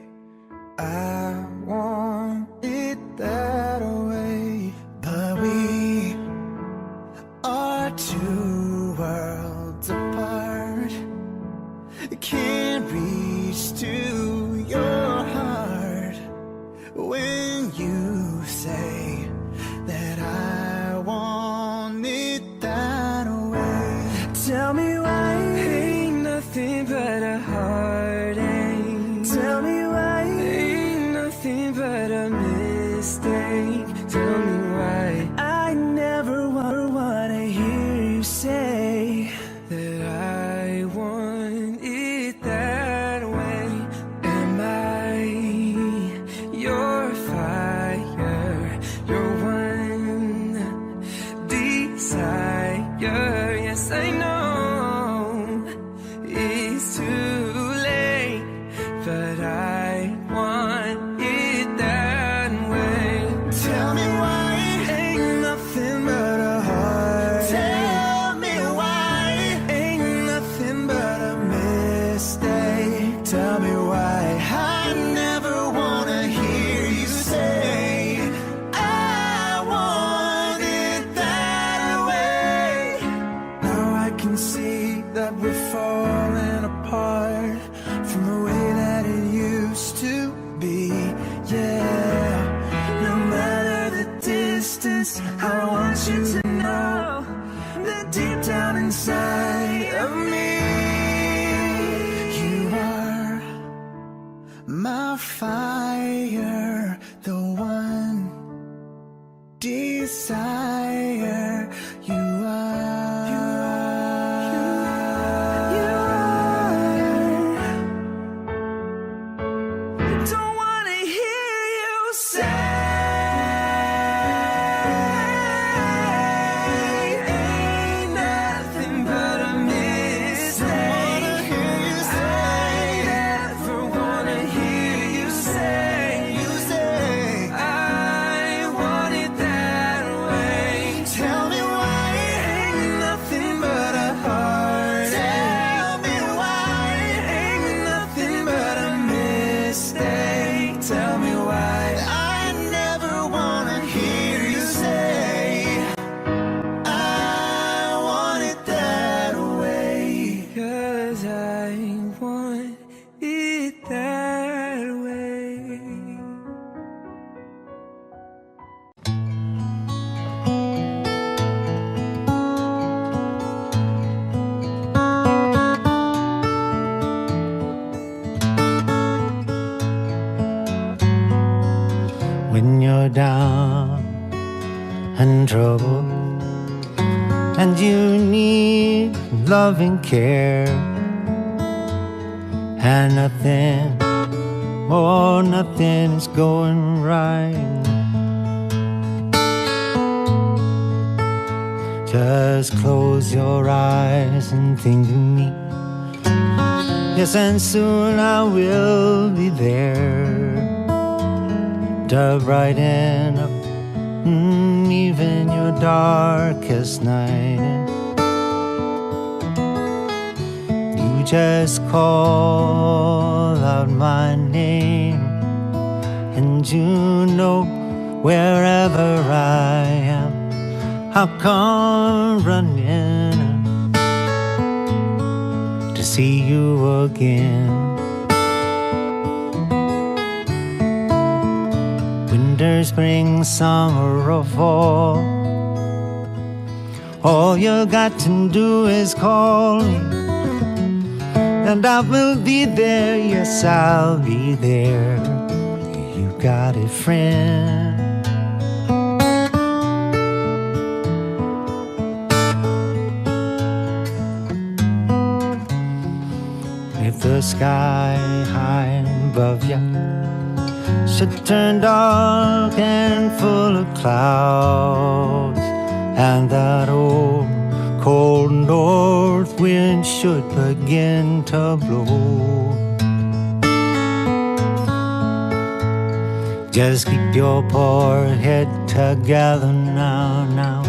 I want it that way. But we are two worlds apart. Can't reach to your heart when you say that I want it that way. Tell me why ain't nothing but a heartache. Tell me why ain't nothing but a mistake. Tell me why I never wanna hear you say that I want it that way. Am I your fire, your one desire? Yes, I know it's too late, but I want be. Yeah, no matter the distance, I want you to know that deep down inside of me, you are my fire, the one desire. You are, you are. Don't wanna hear you say ain't nothing but a mistake. I never wanna hear you say I want it that way. Tell me why ain't nothing but a heartache. Tell me why ain't nothing but a mistake. Tell me why I never wanna hear you say I want it that way. 'Cause I want it that way. When you're down and troubled and you need love and care, and nothing, oh, nothing is going right, just close your eyes and think of me. Yes, and soon I will be there to brighten up even your darkest night. You just call out my name, and you know wherever I am, I'll come running to see you again. Winter, spring, summer, or fall, all you got to do is call me, and I will be there. Yes, I'll be there. You got a friend. If the sky high above you should turn dark and full of clouds, and that old cold north wind should begin to blow, just keep your poor head together now.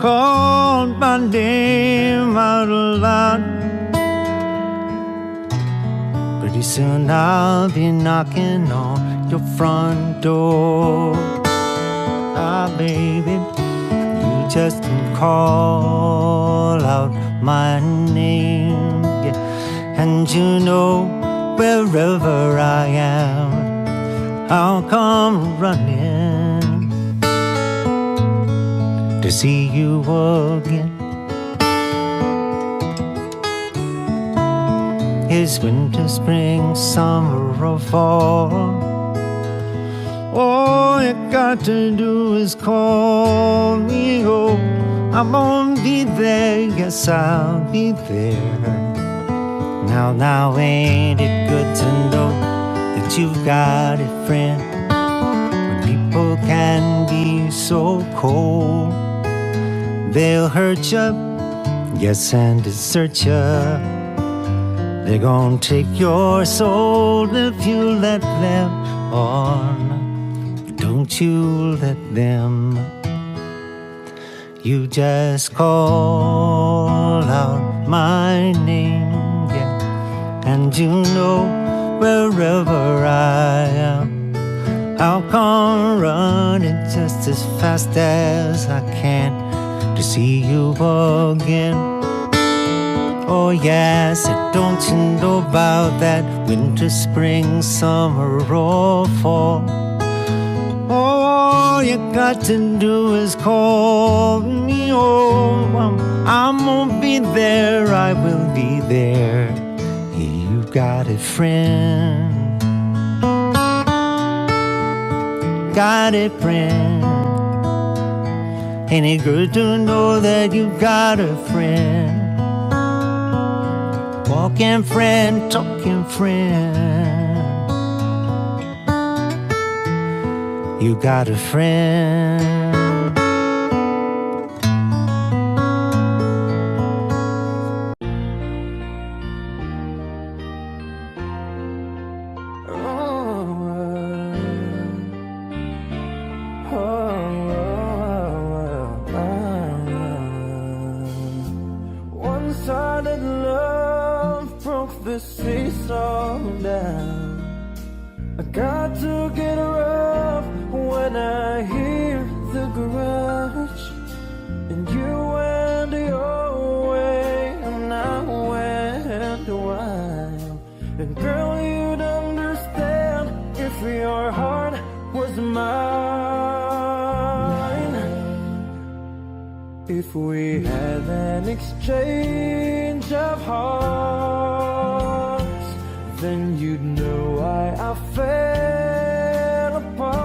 Call my name out loud. Pretty soon I'll be knocking on your front door. Ah, baby, you just can call out my name, yeah. And you know wherever I am, I'll come running to see you again. It's winter, spring, summer, or fall, all you got to do is call me. Oh, I'm gonna be there. Yes, I'll be there. Now, ain't it good to know that you've got a friend? When people can be so cold, they'll hurt you, yes, and desert you. They're gonna take your soul if you let them on. Don't you let them. You just call out my name, yeah. And you know wherever I am, I'll come running just as fast as I can to see you again. Oh yes, don't you know about that winter, spring, summer, or fall? All you got to do is call me. Oh, I'm gonna be there, I will be there. You got a friend. Got a friend. Ain't it good to know that you got a friend? Walking friend, talking friend. You got a friend. One-sided love broke the seesaw down. I got to get rough when I hear the garage. And you went your way and I went wild. And girl, you'd understand if your heart was mine. If we had an exchange of hearts, then you'd know why I fell apart.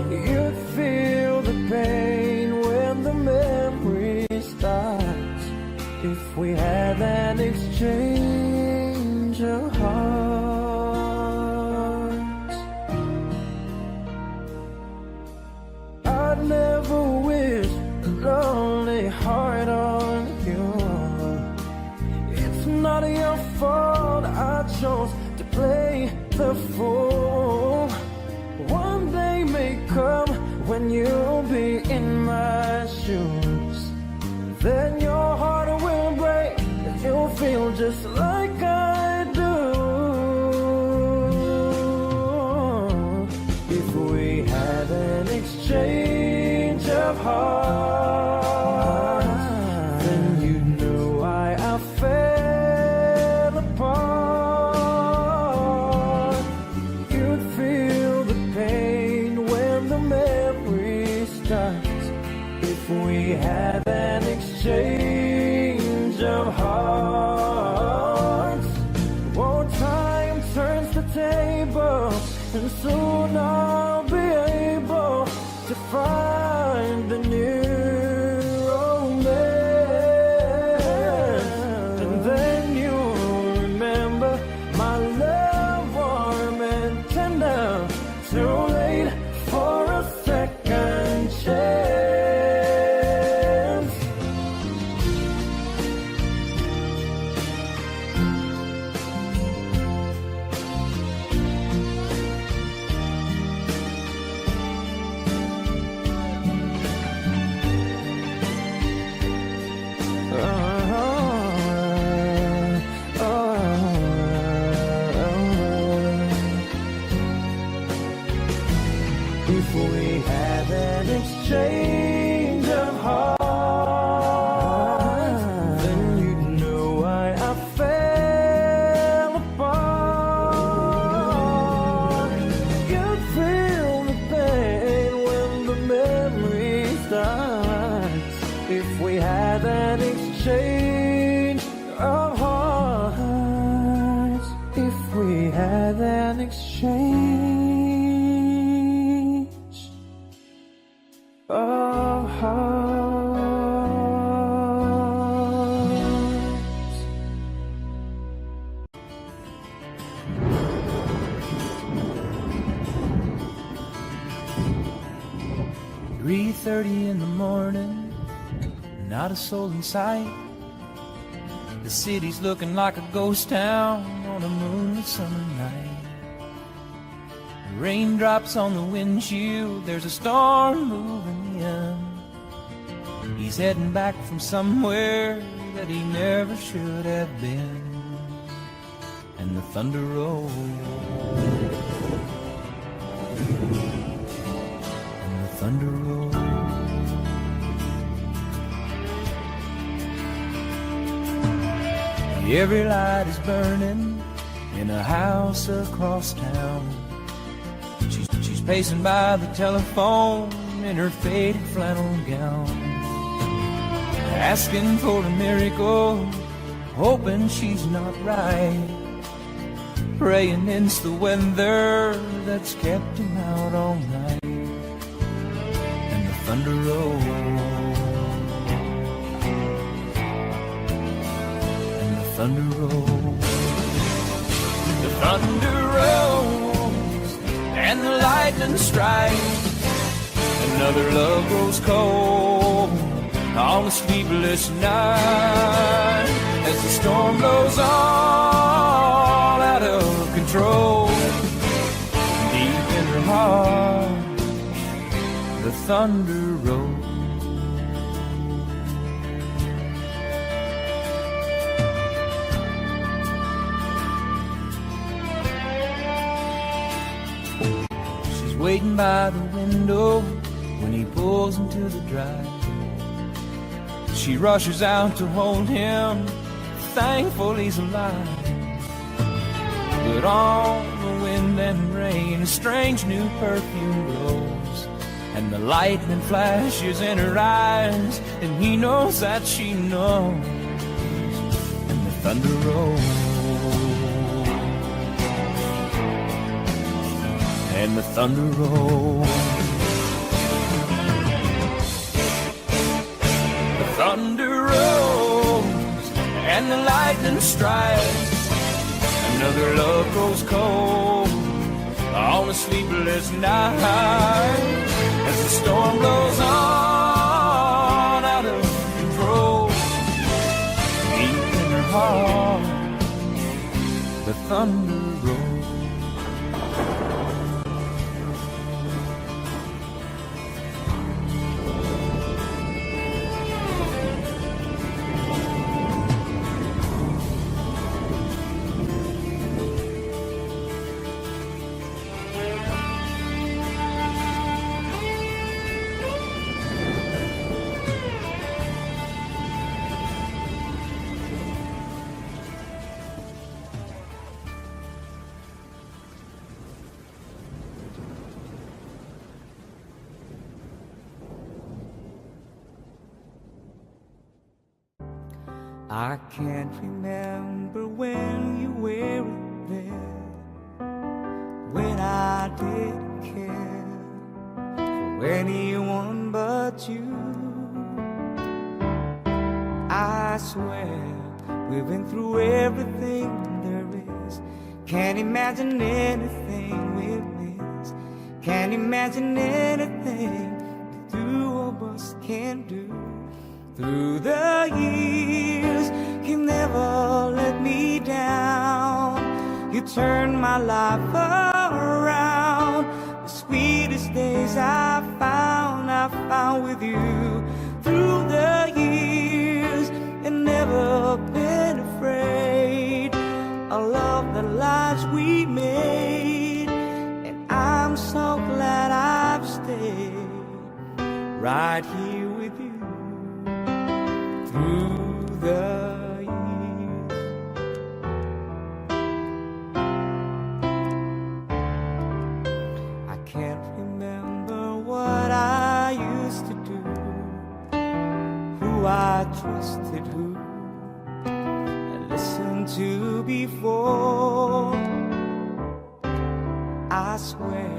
You'd feel the pain when the memory starts. If we had an exchange of hearts, I'd never wish a lonely heart on you. It's not your fault I chose to play the fool. One day may come when you'll be in my shoes. Then your heart will break and you'll feel just like I do. If we had an exchange of hearts, then you'd know why I fell apart. You'd feel the pain when the memory starts. If we had an exchange of hearts, oh, time turns the table, and soon I'll be able to find a new romance. And then you'll remember my love, warm and tender. Too late for a second chance. If we had an exchange of hearts, then you'd know why I fell apart. You'd feel the pain when the memory starts. If we had an exchange of hearts, if we had an exchange of hearts. 3:30 in the morning, not a soul in sight. The city's looking like a ghost town on a moonlit summer night. Raindrops on the windshield, there's a storm moving in. He's heading back from somewhere that he never should have been. And the thunder rolls, and the thunder rolls. Every light is burning in a house across town. She's pacing by the telephone in her faded flannel gown, asking for a miracle, hoping she's not right, praying it's the weather that's kept him out all night. And the thunder rolls, and the thunder rolls, the thunder rolls, and the lightning strikes. Another love grows cold on a sleepless night, as the storm blows all out of control. Deep in her heart, the thunder rolls. She's waiting by the window when he pulls into the drive. She rushes out to hold him, thankful he's alive. But on the wind and rain, a strange new perfume blows, and the lightning flashes in her eyes, and he knows that she knows. And the thunder rolls, and the thunder rolls. Thunder rolls and the lightning strikes. Another love grows cold on a sleepless night, as the storm blows on out of control. Deep in her heart, the thunder rolls. I can't remember when you were there, when I didn't care for anyone but you. I swear we've been through everything there is. Can't imagine anything we've missed. Can't imagine anything the two of us can do. Through the years, you never let me down. You turned my life around. The sweetest days I found with you. Through the years, and never been afraid. I love the lives we made, and I'm so glad I've stayed right here with you. Through the years, I can't remember what I used to do, who I trusted, who I listened to before. I swear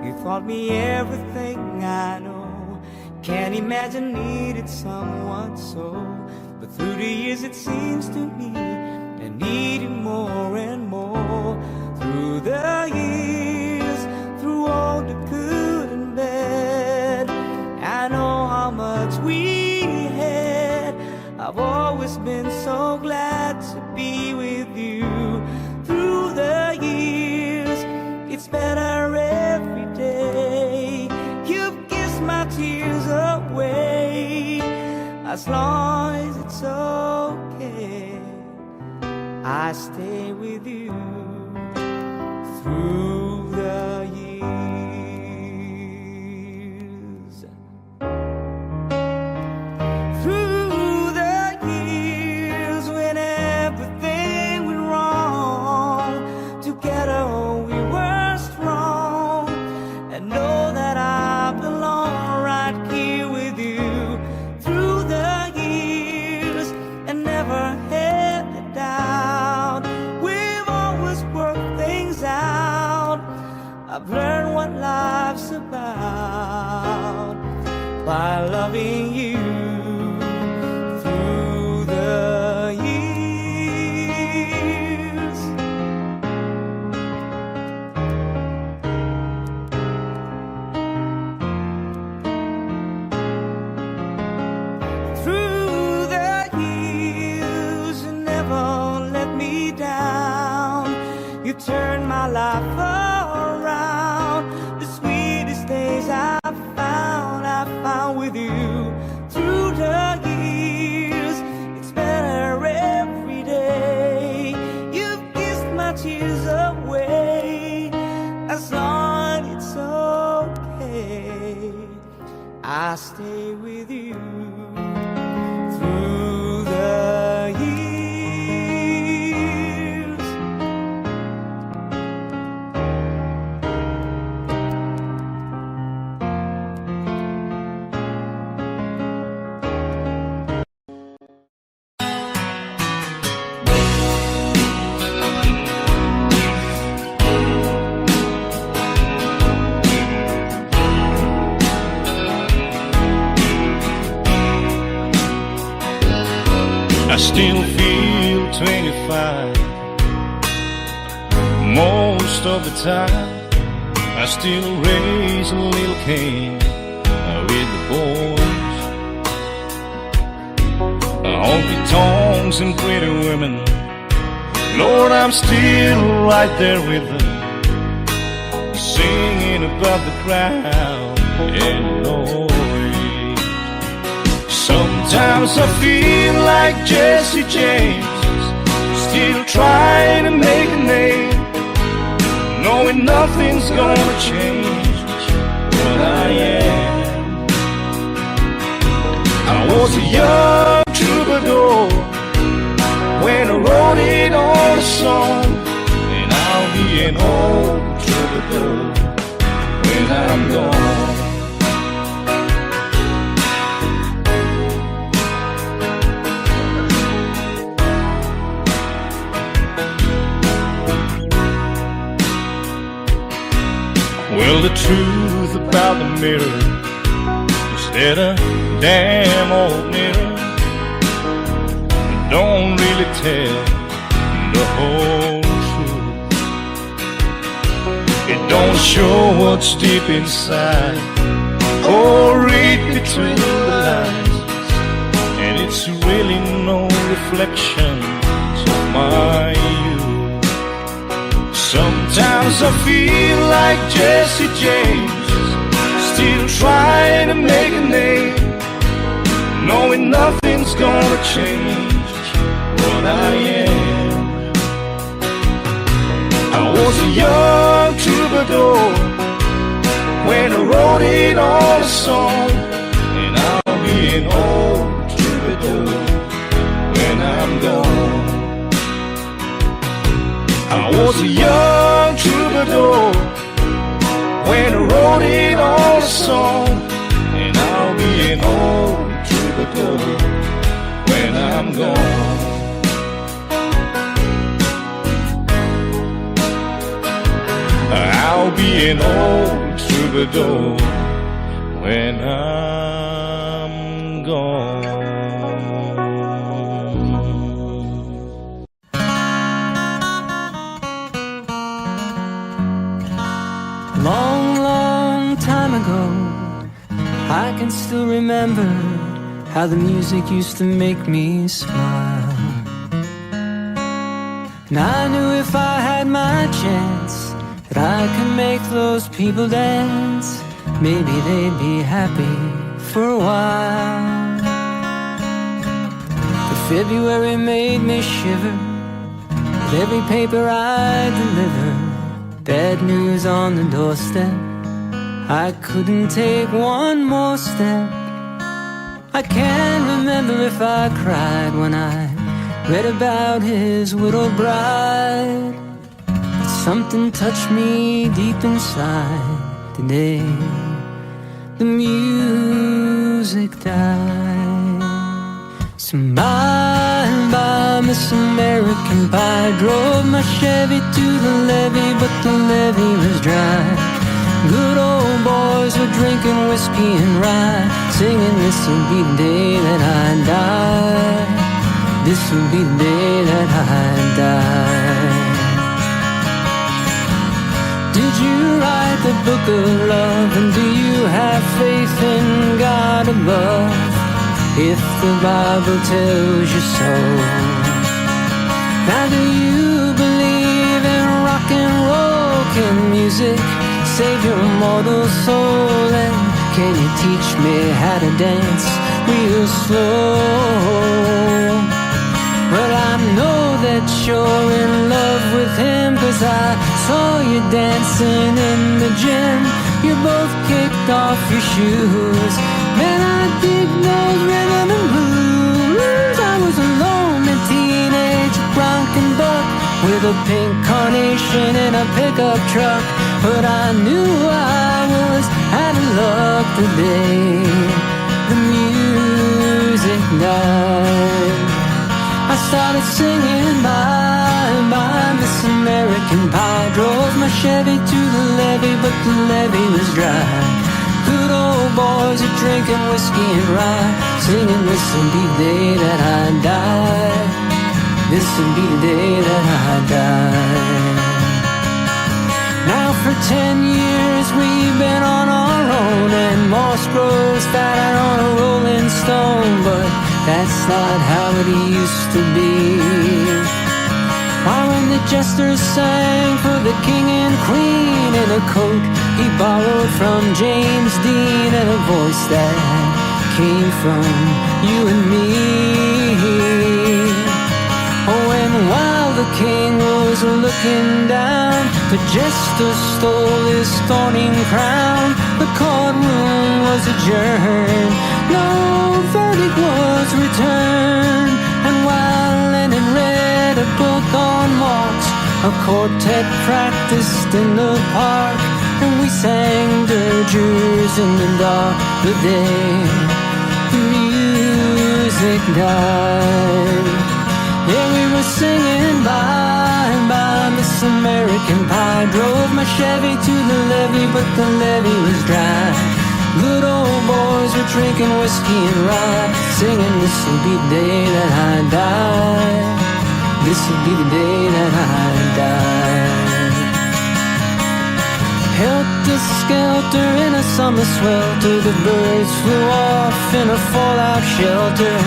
you taught me everything I know. Can't imagine needed someone so, but through the years it seems to me I needed more and more. Through the years, through all the good and bad, I know how much we had. I've always been so glad to be with you. Through the years, it's better every day. You've kissed my tears away. As long as it's okay, I stay with you. my life around. The sweetest days I found with you through the years. It's better every day. You've kissed my tears away. As long as it's okay, I stay with you through the years. I still feel 25 most of the time. I still raise a little cane with the boys. Honky tonks and pretty women, Lord, I'm still right there with them, singing above the crowd and noise. Sometimes I feel like Jesse James, still trying to make a name, knowing nothing's gonna change what I am. I was a young troubadour when I wrote it on a song, and I'll be an old troubadour when I'm gone. Well, the truth about the mirror is that a damn old mirror don't really tell the whole truth. It don't show what's deep inside or read between the lines, and it's really no reflection of my youth. Sometimes I feel like Jesse James, still trying to make a name, knowing nothing's gonna change what I am. I was a young troubadour when I wrote it on a song, and I'll be an old troubadour when I'm gone. I was a young troubadour when I wrote it on a song, and I'll be an old troubadour when I'm gone. I'll be an old troubadour when I'm gone. Long, long time ago, I can still remember how the music used to make me smile. And I knew if I had my chance that I could make those people dance, maybe they'd be happy for a while. But February made me shiver with every paper I delivered. Bad news on the doorstep, I couldn't take one more step. I can't remember if I cried when I read about his widowed bride, but something touched me deep inside the day the music died. So bye, Miss American Pie, drove my Chevy to the levee, but the levee was dry. Good old boys were drinking whiskey and rye, singing, this will be the day that I die. This will be the day that I die. Did you write the book of love, and do you have faith in God above? If the Bible tells you so. Now do you believe in rock and roll? music save your mortal soul? And can you teach me how to dance real slow? Well, I know that you're in love with him, 'cause I saw you dancing in the gym. You both kicked off your shoes. Man, I dig those rhythm and blues. I was a lonely teenage bronco buck with a pink carnation in a pickup truck, but I knew I was out of luck the day the music died. I started singing bye, bye, Miss American Pie. Drove my Chevy to the levee, but the levee was dry. Good old boys are drinking whiskey and rye, singing this'll be the day that I die. This'll be the day that I die. Now for 10 years we've been on our own, and moss grows fatter on a rolling stone, but that's not how it used to be. Why, when the jesters sang for the king and queen in a coat he borrowed from James Dean, and a voice that came from you and me. Oh, and while the king was looking down, the jester stole his thorny crown. The courtroom was adjourned, no verdict was returned. And while Lennon read a book on Marx, a quartet practiced in the park, and we sang dirges in the dark the day the music died. Yeah, we were singing bye, bye, Miss American Pie. Drove my Chevy to the levee, but the levee was dry. Good old boys were drinking whiskey and rye, singing this'll be the day that I die. This'll be the day that I die. Helter-skelter in a summer swelter, the birds flew off in a fallout shelter.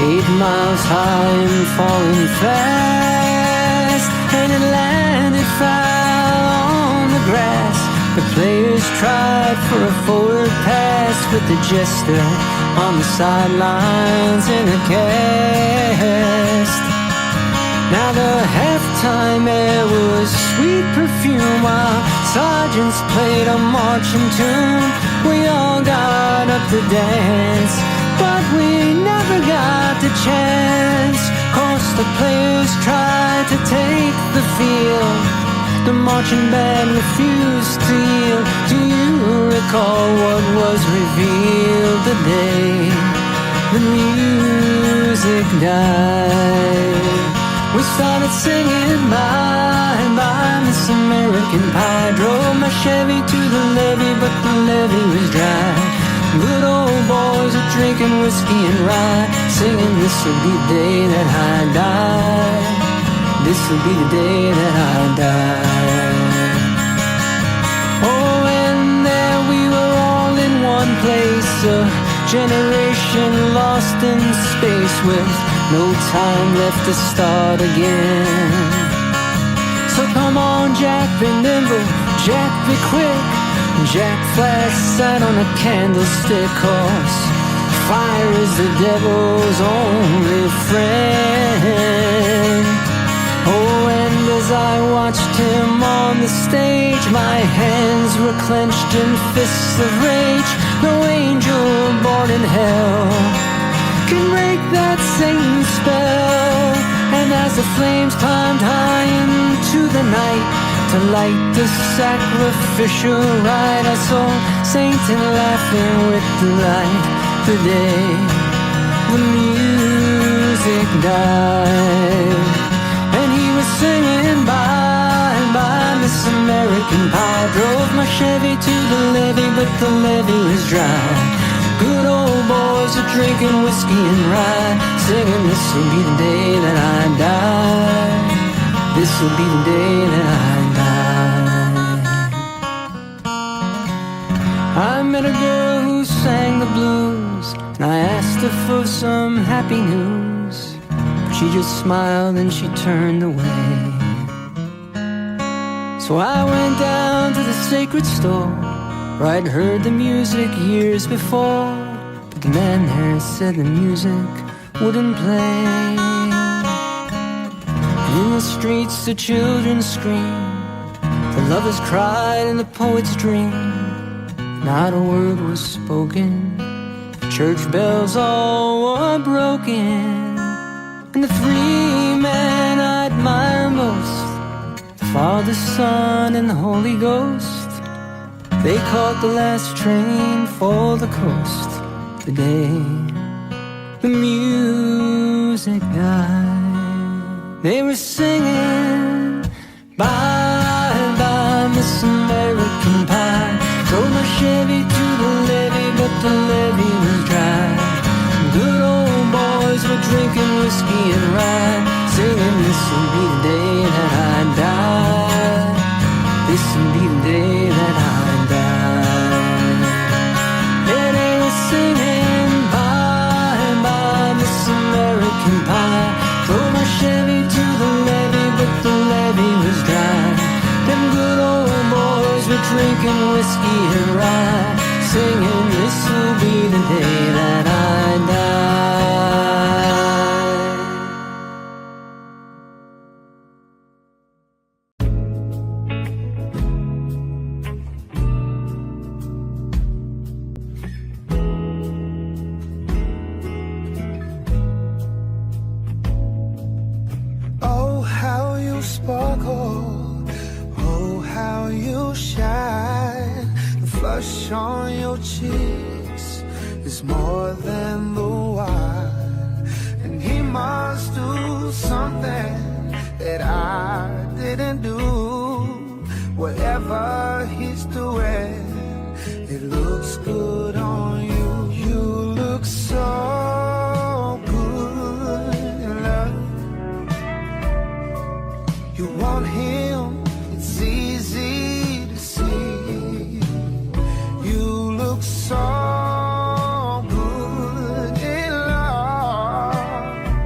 8 miles high and falling fast, and it landed foul on the grass. The players tried for a forward pass, with the jester on the sidelines in a cast. Now the halftime air was sweet perfume, while sergeants played a marching tune. We all got up to dance, but we never got the chance, 'cause the players tried to take the field. The marching band refused to yield. Do you recall what was revealed the day the music died? We started singing bye, bye, Miss American Pie. Drove my Chevy to the levee, but the levee was dry. Good old boys are drinking whiskey and rye, singing this'll be the day that I die. This'll be the day that I die. Oh, and there we were all in one place, a generation lost in space, with no time left to start again. So come on, Jack, be nimble, Jack, be quick. Jack Flash sat on a candlestick, 'cause fire is the devil's only friend. Oh, and as I watched him on the stage, my hands were clenched in fists of rage. No angel born in hell can break that same spell. And as the flames climbed high into the night to light the sacrificial rite, I saw Satan laughing with delight the day the music died. And he was singing bye, bye, Miss American Pie. Drove my Chevy to the levee, but the levee was dry. Good old boys are drinking whiskey and rye, singing this'll be the day that I die. This'll be the day that I die. I met a girl who sang the blues, and I asked her for some happy news, but she just smiled and she turned away. So So I went down to the sacred store where I'd heard the music years before, but the man there said the music wouldn't play. In the streets the children screamed, the lovers cried and the poets dreamed. Not a word was spoken, the church bells all were broken. And the three men I admire most, the Father, Son, and the Holy Ghost, they caught the last train for the coast the day the music died. They were singing, bye, bye, Miss American Pie. Drove my Chevy to the levee, but the levee was dry. Good old boys were drinking whiskey and rye, singing, this'll be the day that I die. This'll be the day that I die. Yeah, they were singing, bye, bye, Miss American Pie. Drove my Chevy to the levee, but the levee was dry. Them good old boys were drinking whiskey and rye, singing, this'll be the day that I Oh, how you sparkle, oh, how you shine. The flush on your cheeks is more than the wine. And he must do something that I didn't do. Whatever he's doing, it looks good on you. You look so good in love. You want him, it's easy to see. You look so good in love.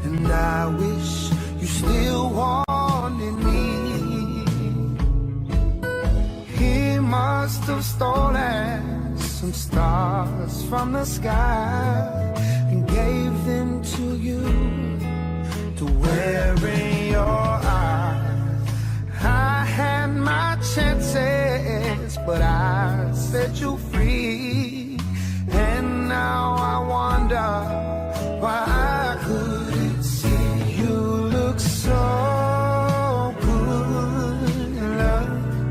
And I wish you still wanted me. He must have stolen some stars from the sky and gave them to you to wear in your eyes. I had my chances, but I set you free. And now I wonder why I couldn't see. You look so good in love.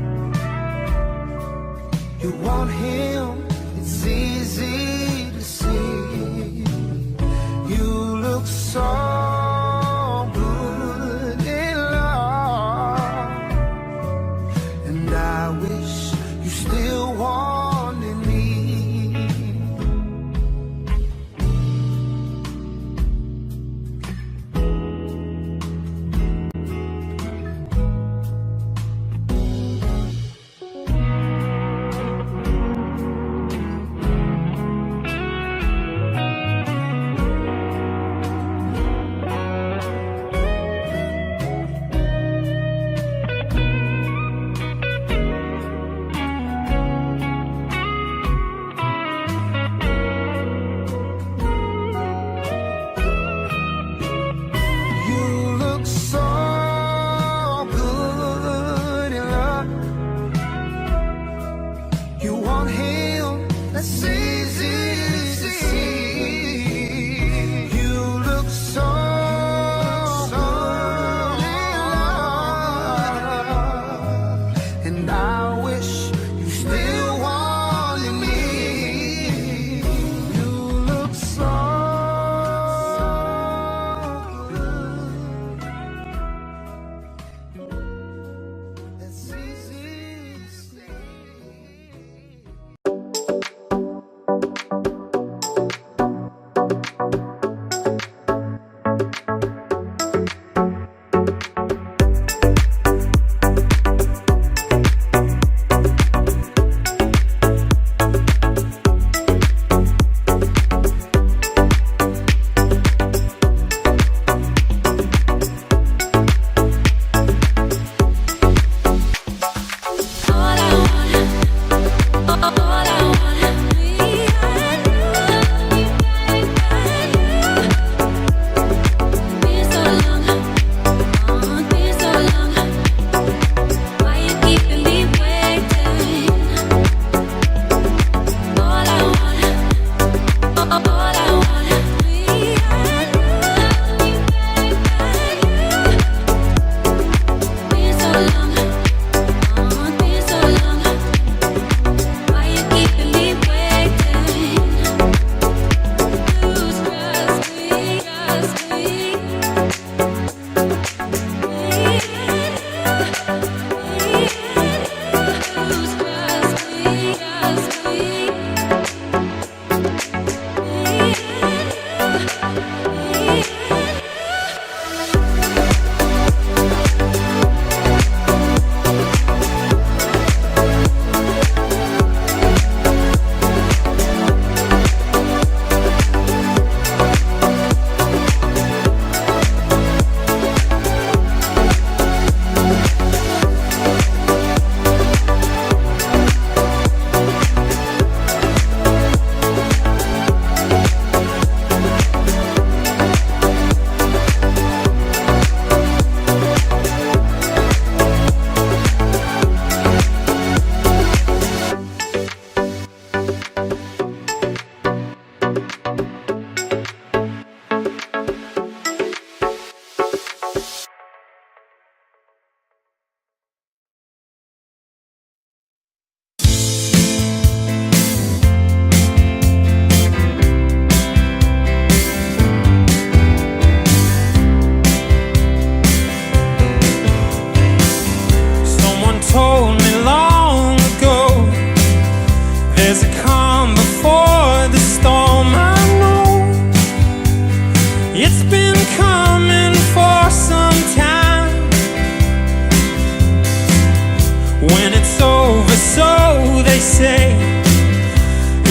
You want him, it's easy to see. You look so good in love. And I wish you still wanted me. You look so good in love. You want him, that's easy to see. You look so good in love. And I wish you still wanted me. You look so good. That's easy to see.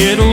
It'll